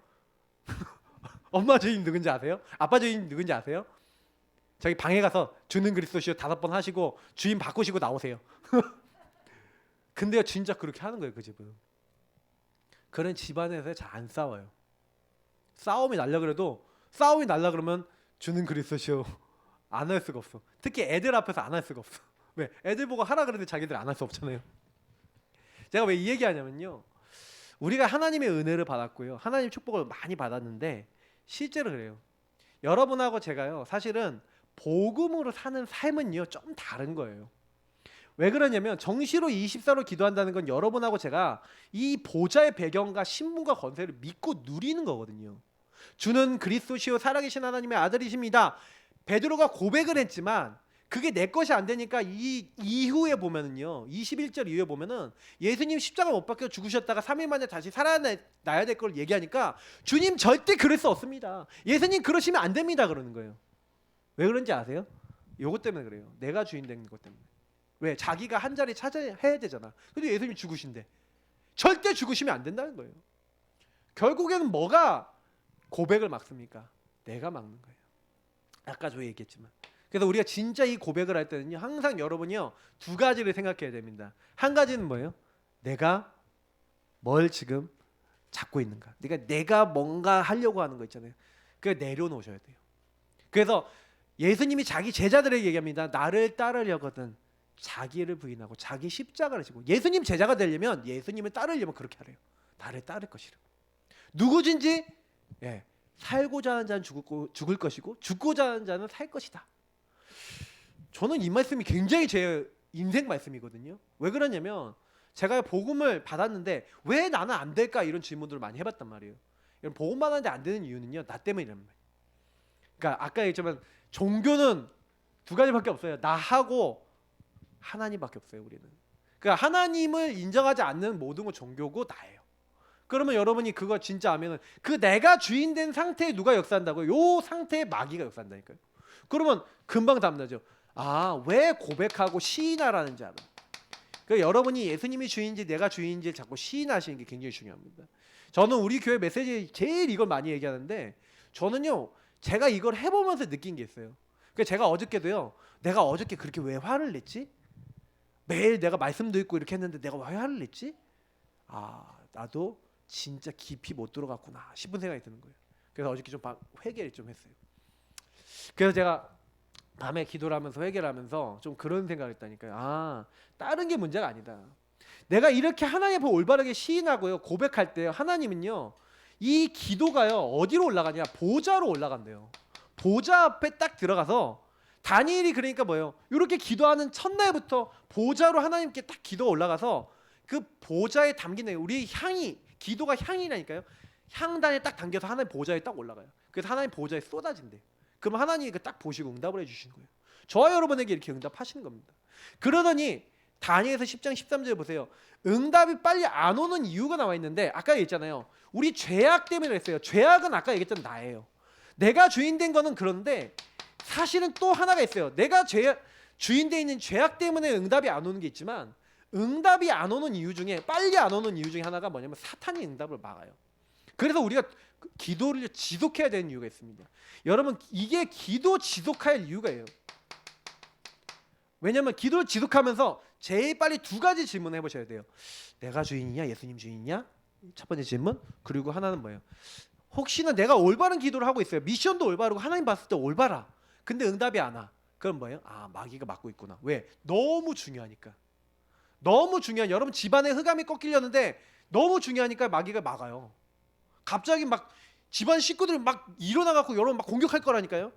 엄마 주인 누군지 아세요? 아빠 주인 누군지 아세요? 저기 방에 가서 주는 그리스도시요 5번 하시고 주인 바꾸시고 나오세요. 근데요, 진짜 그렇게 하는 거예요. 그 집은. 그런 집안에서 잘 안 싸워요. 싸움이 날려 그러면 주는 그리스도시요 안 할 수가 없어. 특히 애들 앞에서 안 할 수가 없어. 왜? 애들 보고 하라 그러는데 자기들 안 할 수 없잖아요. 제가 왜 이 얘기하냐면요, 우리가 하나님의 은혜를 받았고요, 하나님 축복을 많이 받았는데 실제로 그래요. 여러분하고 제가요, 사실은 복음으로 사는 삶은요 좀 다른 거예요. 왜 그러냐면 정시로 24로 기도한다는 건 여러분하고 제가 이 보좌의 배경과 신분과 권세를 믿고 누리는 거거든요. 주는 그리스도시요 살아계신 하나님의 아들이십니다. 베드로가 고백을 했지만 그게 내 것이 안 되니까 이 이후에 보면은요, 21절 이후에 보면은 예수님 십자가 못 박혀 죽으셨다가 3일 만에 다시 살아나야 될 걸 얘기하니까 주님 절대 그럴 수 없습니다. 예수님 그러시면 안 됩니다. 그러는 거예요. 왜 그런지 아세요? 요것 때문에 그래요. 내가 주인 된 것 때문에. 왜? 자기가 한 자리 찾아야 되잖아. 근데 예수님이 죽으신대. 절대 죽으시면 안 된다는 거예요. 결국에는 뭐가 고백을 막습니까? 내가 막는 거예요. 아까 저 얘기했지만. 그래서 우리가 진짜 이 고백을 할 때는요, 항상 여러분이요 2가지를 생각해야 됩니다. 한 가지는 뭐예요? 내가 뭘 지금 잡고 있는가? 내가 뭔가 하려고 하는 거 있잖아요. 그걸 내려놓으셔야 돼요. 그래서 예수님이 자기 제자들에게 얘기합니다. 나를 따르려거든 자기를 부인하고 자기 십자가를 지고. 예수님 제자가 되려면, 예수님을 따르려면 그렇게 하래요. 나를 따를 것이라. 누구든지 살고자 하는 자는 죽을 것이고 죽고자 하는 자는 살 것이다. 저는 이 말씀이 굉장히 제 인생 말씀이거든요. 왜 그러냐면 제가 복음을 받았는데 왜 나는 안 될까 이런 질문들을 많이 해봤단 말이에요. 복음 받았는데 안 되는 이유는요, 나 때문이란 말이에요. 그러니까 아까 얘기했지만 종교는 두 가지밖에 없어요. 나하고 하나님밖에 없어요. 우리는. 그러니까 하나님을 인정하지 않는 모든 건 종교고 나예요. 그러면 여러분이 그거 진짜 하면은 그 내가 주인된 상태에 누가 역사한다고요? 요 상태에 마귀가 역사한다니까요. 그러면 금방 답나죠. 아, 왜 고백하고 시인하라는지 알아. 그러니까 여러분이 예수님이 주인인지 내가 주인인지 자꾸 시인하시는 게 굉장히 중요합니다. 저는 우리 교회 메시지에 제일 이걸 많이 얘기하는데 저는요 제가 이걸 해보면서 느낀 게 있어요. 그러니까 제가 어저께도요 내가 어저께 그렇게 왜 화를 냈지? 매일 내가 말씀도 읽고 이렇게 했는데 내가 왜 화를 냈지? 아, 나도 진짜 깊이 못 들어갔구나 싶은 생각이 드는 거예요. 그래서 어저께 좀 회개를 좀 했어요. 그래서 제가 밤에 기도를 하면서 회개를 하면서 좀 그런 생각을 했다니까요. 아, 다른 게 문제가 아니다. 내가 이렇게 하나님 앞에 올바르게 시인하고요 고백할 때 하나님은요 이 기도가요 어디로 올라가냐? 보좌로 올라간대요. 보좌 앞에 딱 들어가서 다니엘이 그러니까 뭐예요? 이렇게 기도하는 첫날부터 보좌로 하나님께 딱 기도가 올라가서 그 보좌에 담긴 우리 향이 기도가 향이라니까요. 향단에 딱 담겨서 하나님 보좌에 딱 올라가요. 그래서 하나님 보좌에 쏟아진대. 그럼 하나님이 그 딱 보시고 응답을 해주시는 거예요. 저와 여러분에게 이렇게 응답하시는 겁니다. 그러더니 다니엘서 10장 13절에 보세요. 응답이 빨리 안 오는 이유가 나와 있는데 아까 얘기했잖아요. 우리 죄악 때문에 그랬어요. 죄악은 아까 얘기했던 나예요. 내가 주인된 거는 그런데 사실은 또 하나가 있어요. 내가 주인돼 있는 죄악 때문에 응답이 안 오는 게 있지만 응답이 안 오는 이유 중에 빨리 안 오는 이유 중에 하나가 뭐냐면 사탄이 응답을 막아요. 그래서 우리가 기도를 지속해야 되는 이유가 있습니다. 여러분 이게 기도 지속할 이유가예요. 왜냐하면 기도를 지속하면서 제일 빨리 두 가지 질문을 해보셔야 돼요. 내가 주인이냐 예수님 주인이냐? 첫 번째 질문. 그리고 하나는 뭐예요? 혹시나 내가 올바른 기도를 하고 있어요. 미션도 올바르고 하나님 봤을 때 올바라. 근데 응답이 안 와. 그럼 뭐예요? 아, 마귀가 막고 있구나. 왜? 너무 중요하니까. 너무 중요한 여러분 집안에 흑암이 꺾이려는데 너무 중요하니까 마귀가 막아요. 갑자기 막 집안 식구들이 막 일어나갖고 여러분 막 공격할 거라니까요.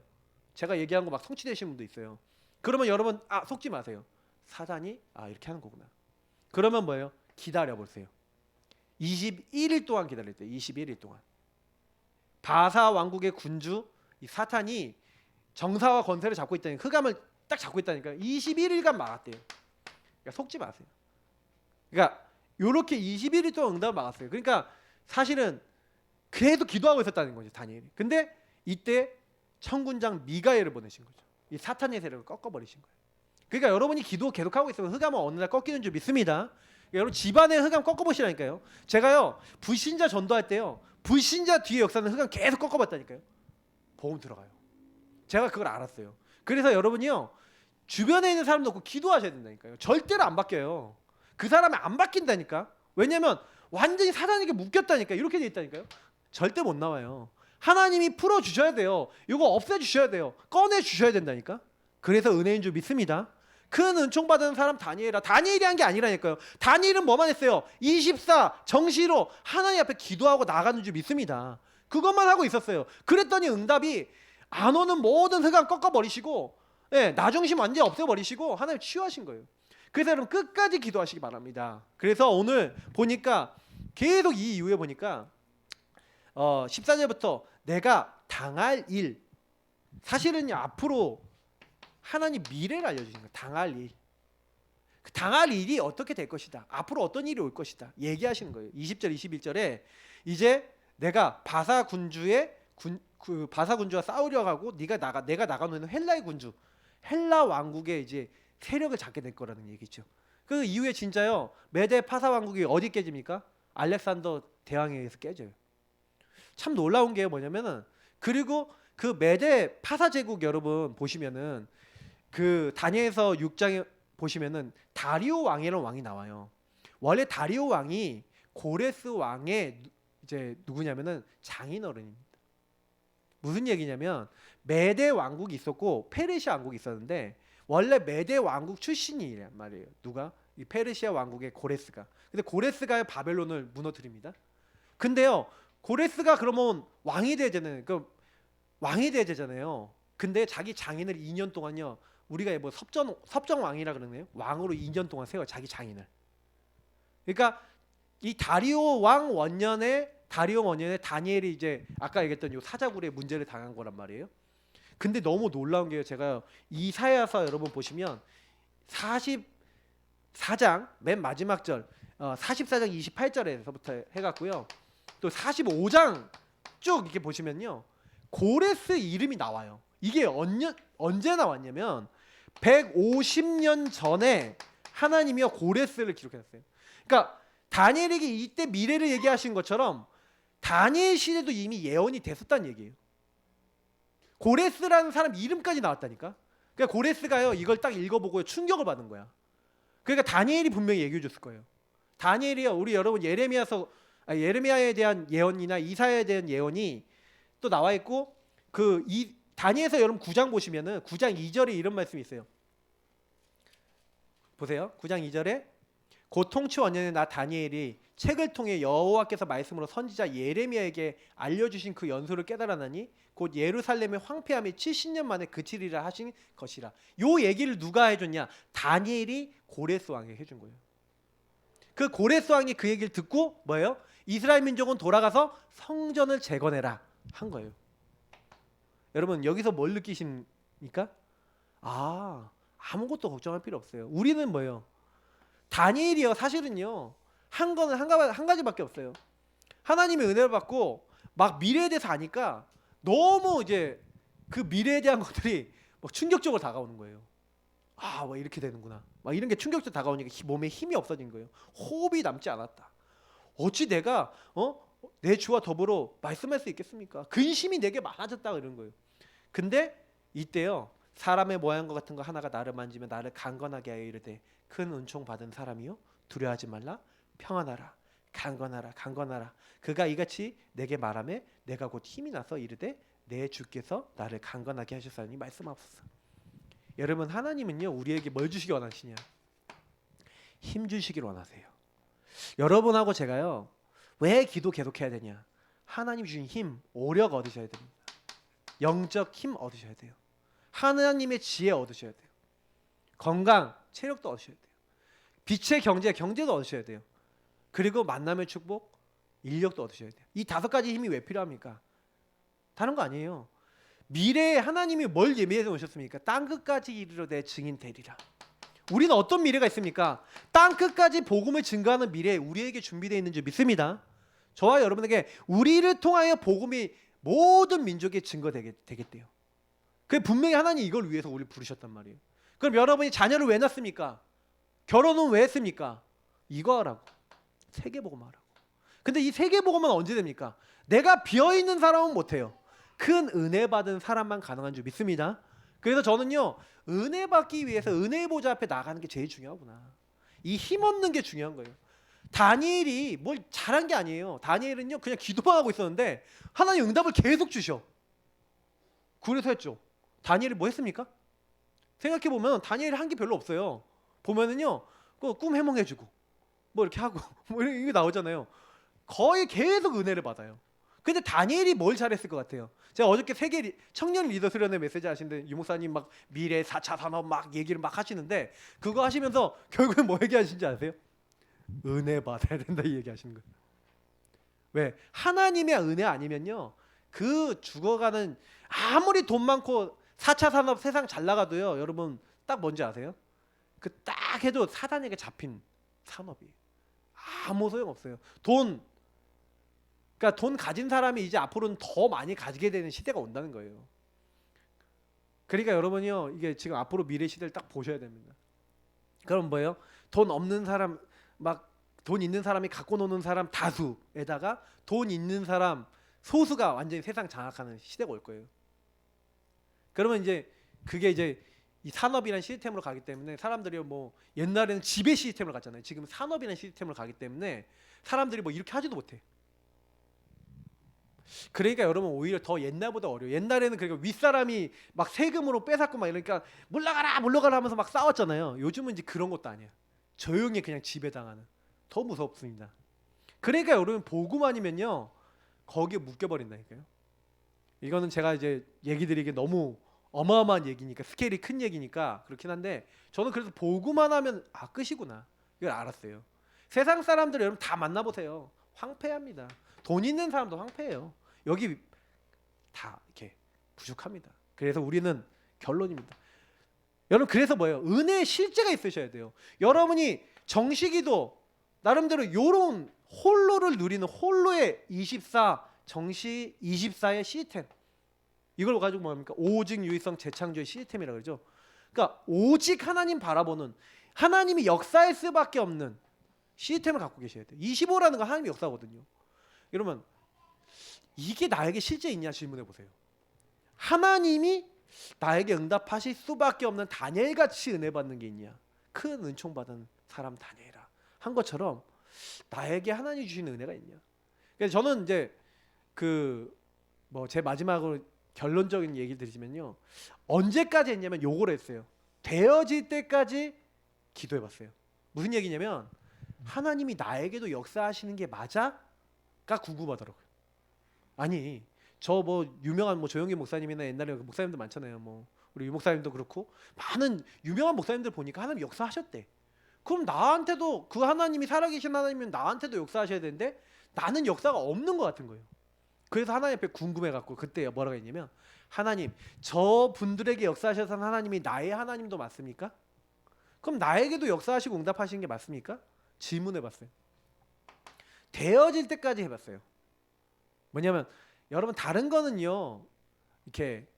제가 얘기한 거 막 성취되신 분도 있어요. 그러면 여러분 속지 마세요. 사단이 이렇게 하는 거구나. 그러면 뭐예요? 기다려 보세요. 21일 동안 기다렸대요. 21일 동안. 바사 왕국의 군주 이 사탄이 정사와 권세를 잡고 있다니까 흑암을 딱 잡고 있다니까 21일간 막았대요. 그러니까 속지 마세요. 그러니까 요렇게 21일 동안 응답을 막았어요. 그러니까 사실은 계속 기도하고 있었다는 거죠 다니엘이. 근데 이때 천군장 미가엘을 보내신 거죠. 이 사탄의 세력을 꺾어버리신 거예요. 그러니까 여러분이 기도 계속하고 있으면 흑암은 어느 날 꺾이는 줄 믿습니다. 그러니까 여러분 집안의 흑암 꺾어보시라니까요. 제가요 불신자 전도할 때요 불신자 뒤에 역사는 흑암 계속 꺾어봤다니까요. 보험 들어가요. 제가 그걸 알았어요. 그래서 여러분이요 주변에 있는 사람 놓고 기도하셔야 된다니까요. 절대로 안 바뀌어요. 그 사람이 안 바뀐다니까. 왜냐면 완전히 사단에게 묶였다니까. 이렇게 돼 있다니까요. 절대 못 나와요. 하나님이 풀어주셔야 돼요. 이거 없애주셔야 돼요. 꺼내주셔야 된다니까. 그래서 은혜인 줄 믿습니다. 큰 은총 받은 사람 다니엘이 한 게 아니라니까요. 다니엘은 뭐만 했어요? 24 정시로 하나님 앞에 기도하고 나가는 줄 믿습니다. 그것만 하고 있었어요. 그랬더니 응답이 안 오는 모든 흑암 꺾어버리시고 나중심 완전히 없애버리시고 하나님 치유하신 거예요. 그래서 여러분 끝까지 기도하시기 바랍니다. 그래서 오늘 보니까 계속 이 이후에 보니까 14절부터 내가 당할 일 사실은요 앞으로 하나님 미래를 알려주신 거예요. 당할 일. 그 당할 일이 어떻게 될 것이다. 앞으로 어떤 일이 올 것이다. 얘기하시는 거예요. 20절 21절에 이제 내가 바사 군주와 싸우려 가고 내가 나가는 헬라의 군주 헬라 왕국의 이제 세력을 잡게 될 거라는 얘기죠. 그 이후에 진짜요 메데 파사 왕국이 어디 깨집니까? 알렉산더 대왕에 의해서 깨져요. 참 놀라운 게 뭐냐면은 그리고 그 메데 파사 제국 여러분 보시면은 그 다니엘서 6장에 보시면은 다리오 왕이라는 왕이 나와요. 원래 다리오 왕이 고레스 왕의 이제 누구냐면은 장인어른입니다. 무슨 얘기냐면 메데 왕국이 있었고 페르시아 왕국이 있었는데 원래 메데 왕국 출신이란 말이에요. 누가? 이 페르시아 왕국의 고레스가. 근데 고레스가 바벨론을 무너뜨립니다. 근데요 고레스가 그러면 왕이 돼야 되잖아요. 왕이 돼야 되잖아요. 근데 자기 장인을 2년 동안요 우리가 뭐 섭정 왕이라 그러네요. 왕으로 2년 동안 세워 자기 장인을. 그러니까 이 다리오 원년에 다니엘이 이제 아까 얘기했던 요 사자굴의 문제를 당한 거란 말이에요. 근데 너무 놀라운 게요. 제가 이사야서 여러분 보시면 44장 맨 마지막 절 44장 28절에서부터 해갖고요. 또 45장 쭉 이렇게 보시면요. 고레스 이름이 나와요. 이게 언제 나왔냐면 150년 전에 하나님이요 고레스를 기록했어요. 그러니까 다니엘에게 이때 미래를 얘기하신 것처럼 다니엘 시대도 이미 예언이 됐었다는 얘기예요. 고레스라는 사람 이름까지 나왔다니까. 그러니까 고레스가요 이걸 딱 읽어보고 충격을 받은 거야. 그러니까 다니엘이 분명히 얘기해 줬을 거예요. 다니엘이요 우리 여러분 예레미야에 대한 예언이나 이사야에 대한 예언이 또 나와 있고 다니엘서 여러분 9장 보시면은 9장 2절에 이런 말씀이 있어요. 보세요. 9장 2절에 곧 통치 원년에 나 다니엘이 책을 통해 여호와께서 말씀으로 선지자 예레미야에게 알려주신 그 연소를 깨달았나니 곧 예루살렘의 황폐함이 70년 만에 그치리라 하신 것이라. 요 얘기를 누가 해줬냐? 다니엘이 고레스 왕에게 해준 거예요. 그 고레스 왕이 그 얘기를 듣고 뭐예요? 이스라엘 민족은 돌아가서 성전을 재건해라 한 거예요. 여러분 여기서 뭘 느끼십니까? 아무것도 걱정할 필요 없어요. 우리는 뭐예요? 다니엘이요 사실은요 한 거는 한 가지밖에 없어요. 하나님의 은혜를 받고 막 미래에 대해서 아니까 너무 이제 그 미래에 대한 것들이 막 충격적으로 다가오는 거예요. 뭐 이렇게 되는구나. 막 이런 게 충격적으로 다가오니까 몸에 힘이 없어진 거예요. 호흡이 남지 않았다. 어찌 내가 내 주와 더불어 말씀할 수 있겠습니까? 근심이 내게 많아졌다 이런 거예요. 근데 이때요 사람의 모양과 같은 거 하나가 나를 만지면 나를 강건하게 하여 이르되 큰 은총 받은 사람이요 두려워하지 말라 평안하라 강건하라 그가 이같이 내게 말하매 내가 곧 힘이 나서 이르되 내 주께서 나를 강건하게 하셨사니 말씀하옵소서. 여러분 하나님은요 우리에게 뭘 주시기 원하시냐? 힘 주시기를 원하세요. 여러분하고 제가요 왜 기도 계속해야 되냐? 하나님 주신 힘 오력 얻으셔야 됩니다. 영적 힘 얻으셔야 돼요. 하나님의 지혜 얻으셔야 돼요. 건강 체력도 얻으셔야 돼요. 빛의 경제도 얻으셔야 돼요. 그리고 만남의 축복 인력도 얻으셔야 돼요. 이 5가지 힘이 왜 필요합니까? 다른 거 아니에요. 미래에 하나님이 뭘 예비해 놓으셨습니까? 땅끝까지 이르러 내 증인 되리라. 우리는 어떤 미래가 있습니까? 땅끝까지 복음을 증거하는 미래 우리에게 준비되어 있는 줄 믿습니다. 저와 여러분에게 우리를 통하여 복음이 모든 민족의 증거되겠대요. 그 분명히 하나님 이걸 위해서 우리를 부르셨단 말이에요. 그럼 여러분이 자녀를 왜 낳습니까? 결혼은 왜 했습니까? 이거 하라고. 세계복음 하라고. 근데 이 세계복음은 언제 됩니까? 내가 비어있는 사람은 못해요. 큰 은혜 받은 사람만 가능한 줄 믿습니다. 그래서 저는요 은혜 받기 위해서 은혜의 보좌 앞에 나가는 게 제일 중요하구나. 이 힘 얻는 게 중요한 거예요. 다니엘이 뭘 잘한 게 아니에요. 다니엘은요 그냥 기도만 하고 있었는데 하나님 응답을 계속 주셔. 그래서 했죠. 다니엘이 뭐 했습니까? 생각해보면 다니엘이 한 게 별로 없어요. 보면은요 그 꿈 해몽해주고 뭐 이렇게 하고 뭐 이게 나오잖아요. 거의 계속 은혜를 받아요. 근데 다니엘이 뭘 잘했을 것 같아요? 제가 어저께 세계 청년 리더 수련회 메시지 하시는데 유목사님 막 미래 4차 산업 막 얘기를 막 하시는데 그거 하시면서 결국엔 뭐 얘기하시는지 아세요? 은혜 받아야 된다 이 얘기하시는 거예요. 왜? 하나님의 은혜 아니면요 그 죽어가는 아무리 돈 많고 4차 산업 세상 잘 나가도요 여러분 딱 뭔지 아세요? 그 딱 해도 사단에게 잡힌 산업이에요. 아무 소용 없어요. 그러니까 돈 가진 사람이 이제 앞으로는 더 많이 가지게 되는 시대가 온다는 거예요. 그러니까 여러분이요 이게 지금 앞으로 미래 시대를 딱 보셔야 됩니다. 그럼 뭐예요? 돈 없는 사람 막 돈 있는 사람이 갖고 노는 사람 다수에다가 돈 있는 사람 소수가 완전히 세상 장악하는 시대가 올 거예요. 그러면 이제 그게 이제 이 산업이라는 시스템으로 가기 때문에 사람들이 뭐 옛날에는 지배 시스템으로 갔잖아요. 지금 산업이라는 시스템으로 가기 때문에 사람들이 뭐 이렇게 하지도 못해. 그러니까 여러분 오히려 더 옛날보다 어려워요. 옛날에는 그러니까 윗사람이 막 세금으로 뺏었고 막 이러니까 물러가라 하면서 막 싸웠잖아요. 요즘은 이제 그런 것도 아니야. 조용히 그냥 지배당하는. 더 무섭습니다. 그러니까 여러분 복음 아니면요 거기에 묶여버린다니까요. 이거는 제가 이제 얘기 드리기 너무 어마어마한 얘기니까 스케일이 큰 얘기니까 그렇긴 한데 저는 그래서 보고만 하면 끝이구나 이걸 알았어요. 세상 사람들 여러분 다 만나보세요. 황폐합니다. 돈 있는 사람도 황폐해요. 여기 다 이렇게 부족합니다. 그래서 우리는 결론입니다. 여러분 그래서 뭐예요? 은혜의 실제가 있으셔야 돼요. 여러분이 정식이도 나름대로 요런 홀로를 누리는 홀로의 24 정시 24의 시스템, 이걸 가지고 뭡니까? 오직 유의성 재창조의 시스템이라고 그러죠. 그러니까 오직 하나님 바라보는, 하나님이 역사할 수밖에 없는 시스템을 갖고 계셔야 돼요. 25라는 건 하나님의 역사거든요. 여러분 이게 나에게 실제 있냐 질문해 보세요. 하나님이 나에게 응답하실 수밖에 없는 다니엘같이 은혜 받는 게 있냐? 큰 은총 받은 사람 다니엘아 한 것처럼 나에게 하나님 주시는 은혜가 있냐? 그래서 저는 이제 제 마지막으로 결론적인 얘기를 드리자면요, 언제까지 했냐면 요걸 했어요. 되어질 때까지 기도해봤어요. 무슨 얘기냐면 하나님이 나에게도 역사하시는 게 맞아?가 궁금하더라고요. 아니 저 유명한 조영기 목사님이나 옛날에 목사님들 많잖아요. 우리 유 목사님도 그렇고 많은 유명한 목사님들 보니까 하나님 역사하셨대. 그럼 나한테도 그 하나님이 살아계신 하나님이면 나한테도 역사하셔야 되는데 나는 역사가 없는 것 같은 거예요. 그래서 하나님 앞에 궁금해갖고 그때 뭐라고 했냐면, 하나님 저 분들에게 역사하셨던 하나님이 나의 하나님도 맞습니까? 그럼 나에게도 역사하시고 응답하시는 게 맞습니까? 질문해봤어요. 되어질 때까지 해봤어요. 뭐냐면 여러분 다른 거는요 이렇게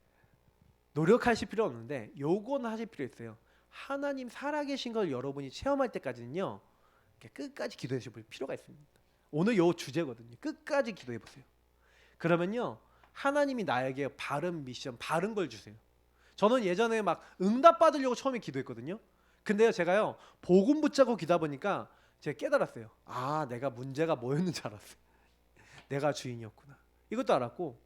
노력하실 필요 없는데 요거는 하실 필요 있어요. 하나님 살아계신 걸 여러분이 체험할 때까지는요 끝까지 기도해 볼 필요가 있습니다. 오늘 요 주제거든요. 끝까지 기도해 보세요. 그러면요 하나님이 나에게 바른 미션, 바른 걸 주세요. 저는 예전에 막 응답 받으려고 처음에 기도했거든요. 근데요 제가요 복음 붙잡고 기도하다 보니까 제가 깨달았어요. 아 내가 문제가 뭐였는지 알았어요. 내가 주인이었구나. 이것도 알았고,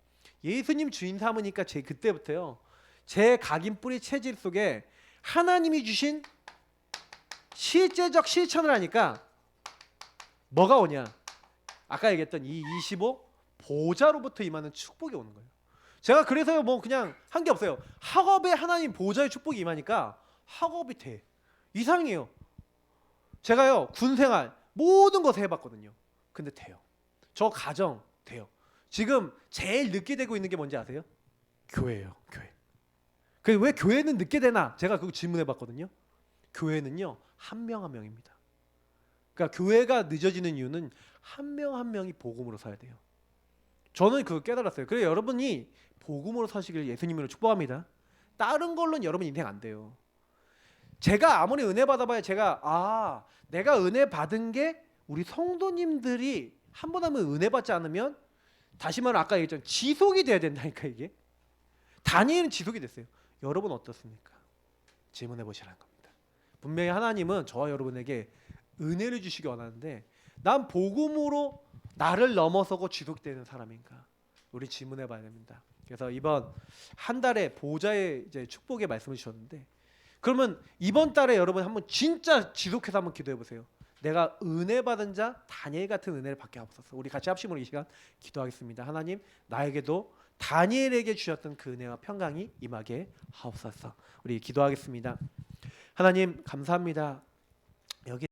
예수님 주인 삼으니까 제 그때부터요 제 각인 뿌리 체질 속에 하나님이 주신 실제적 실천을 하니까 뭐가 오냐? 아까 얘기했던 이 25 보좌로부터 임하는 축복이 오는 거예요. 제가 그래서요 그냥 한 게 없어요. 학업에 하나님 보좌의 축복이 임하니까 학업이 돼. 이상해요. 제가요 군생활 모든 것을 해봤거든요. 근데 돼요. 저 가정 돼요. 지금 제일 늦게 되고 있는 게 뭔지 아세요? 교회예요. 교회. 그 왜 교회는 늦게 되나? 제가 그거 질문해봤거든요. 교회는요 한 명 한 명입니다. 그러니까 교회가 늦어지는 이유는 한 명 한 명이 복음으로 살아야 돼요. 저는 그거 깨달았어요. 그래서 여러분이 복음으로 사시길 예수님으로 축복합니다. 다른 걸로는 여러분 인생 안 돼요. 제가 아무리 은혜 받아봐야 내가 은혜 받은 게 우리 성도님들이 한 번 하면 은혜 받지 않으면, 다시 말하면 아까 얘기했잖아요. 지속이 돼야 된다니까 이게. 다니엘은 지속이 됐어요. 여러분 어떻습니까? 질문해 보시라는 겁니다. 분명히 하나님은 저와 여러분에게 은혜를 주시기 원하는데, 난 복음으로 나를 넘어서고 지속되는 사람인가? 우리 질문해 봐야 됩니다. 그래서 이번 한 달에 보좌의 이제 축복의 말씀을 주셨는데, 그러면 이번 달에 여러분 한번 진짜 지속해서 한번 기도해 보세요. 내가 은혜 받은 자 다니엘 같은 은혜를 받게 하옵소서. 우리 같이 합심으로 이 시간 기도하겠습니다. 하나님 나에게도 다니엘에게 주셨던 그 은혜와 평강이 임하게 하옵소서. 우리 기도하겠습니다. 하나님 감사합니다. 여기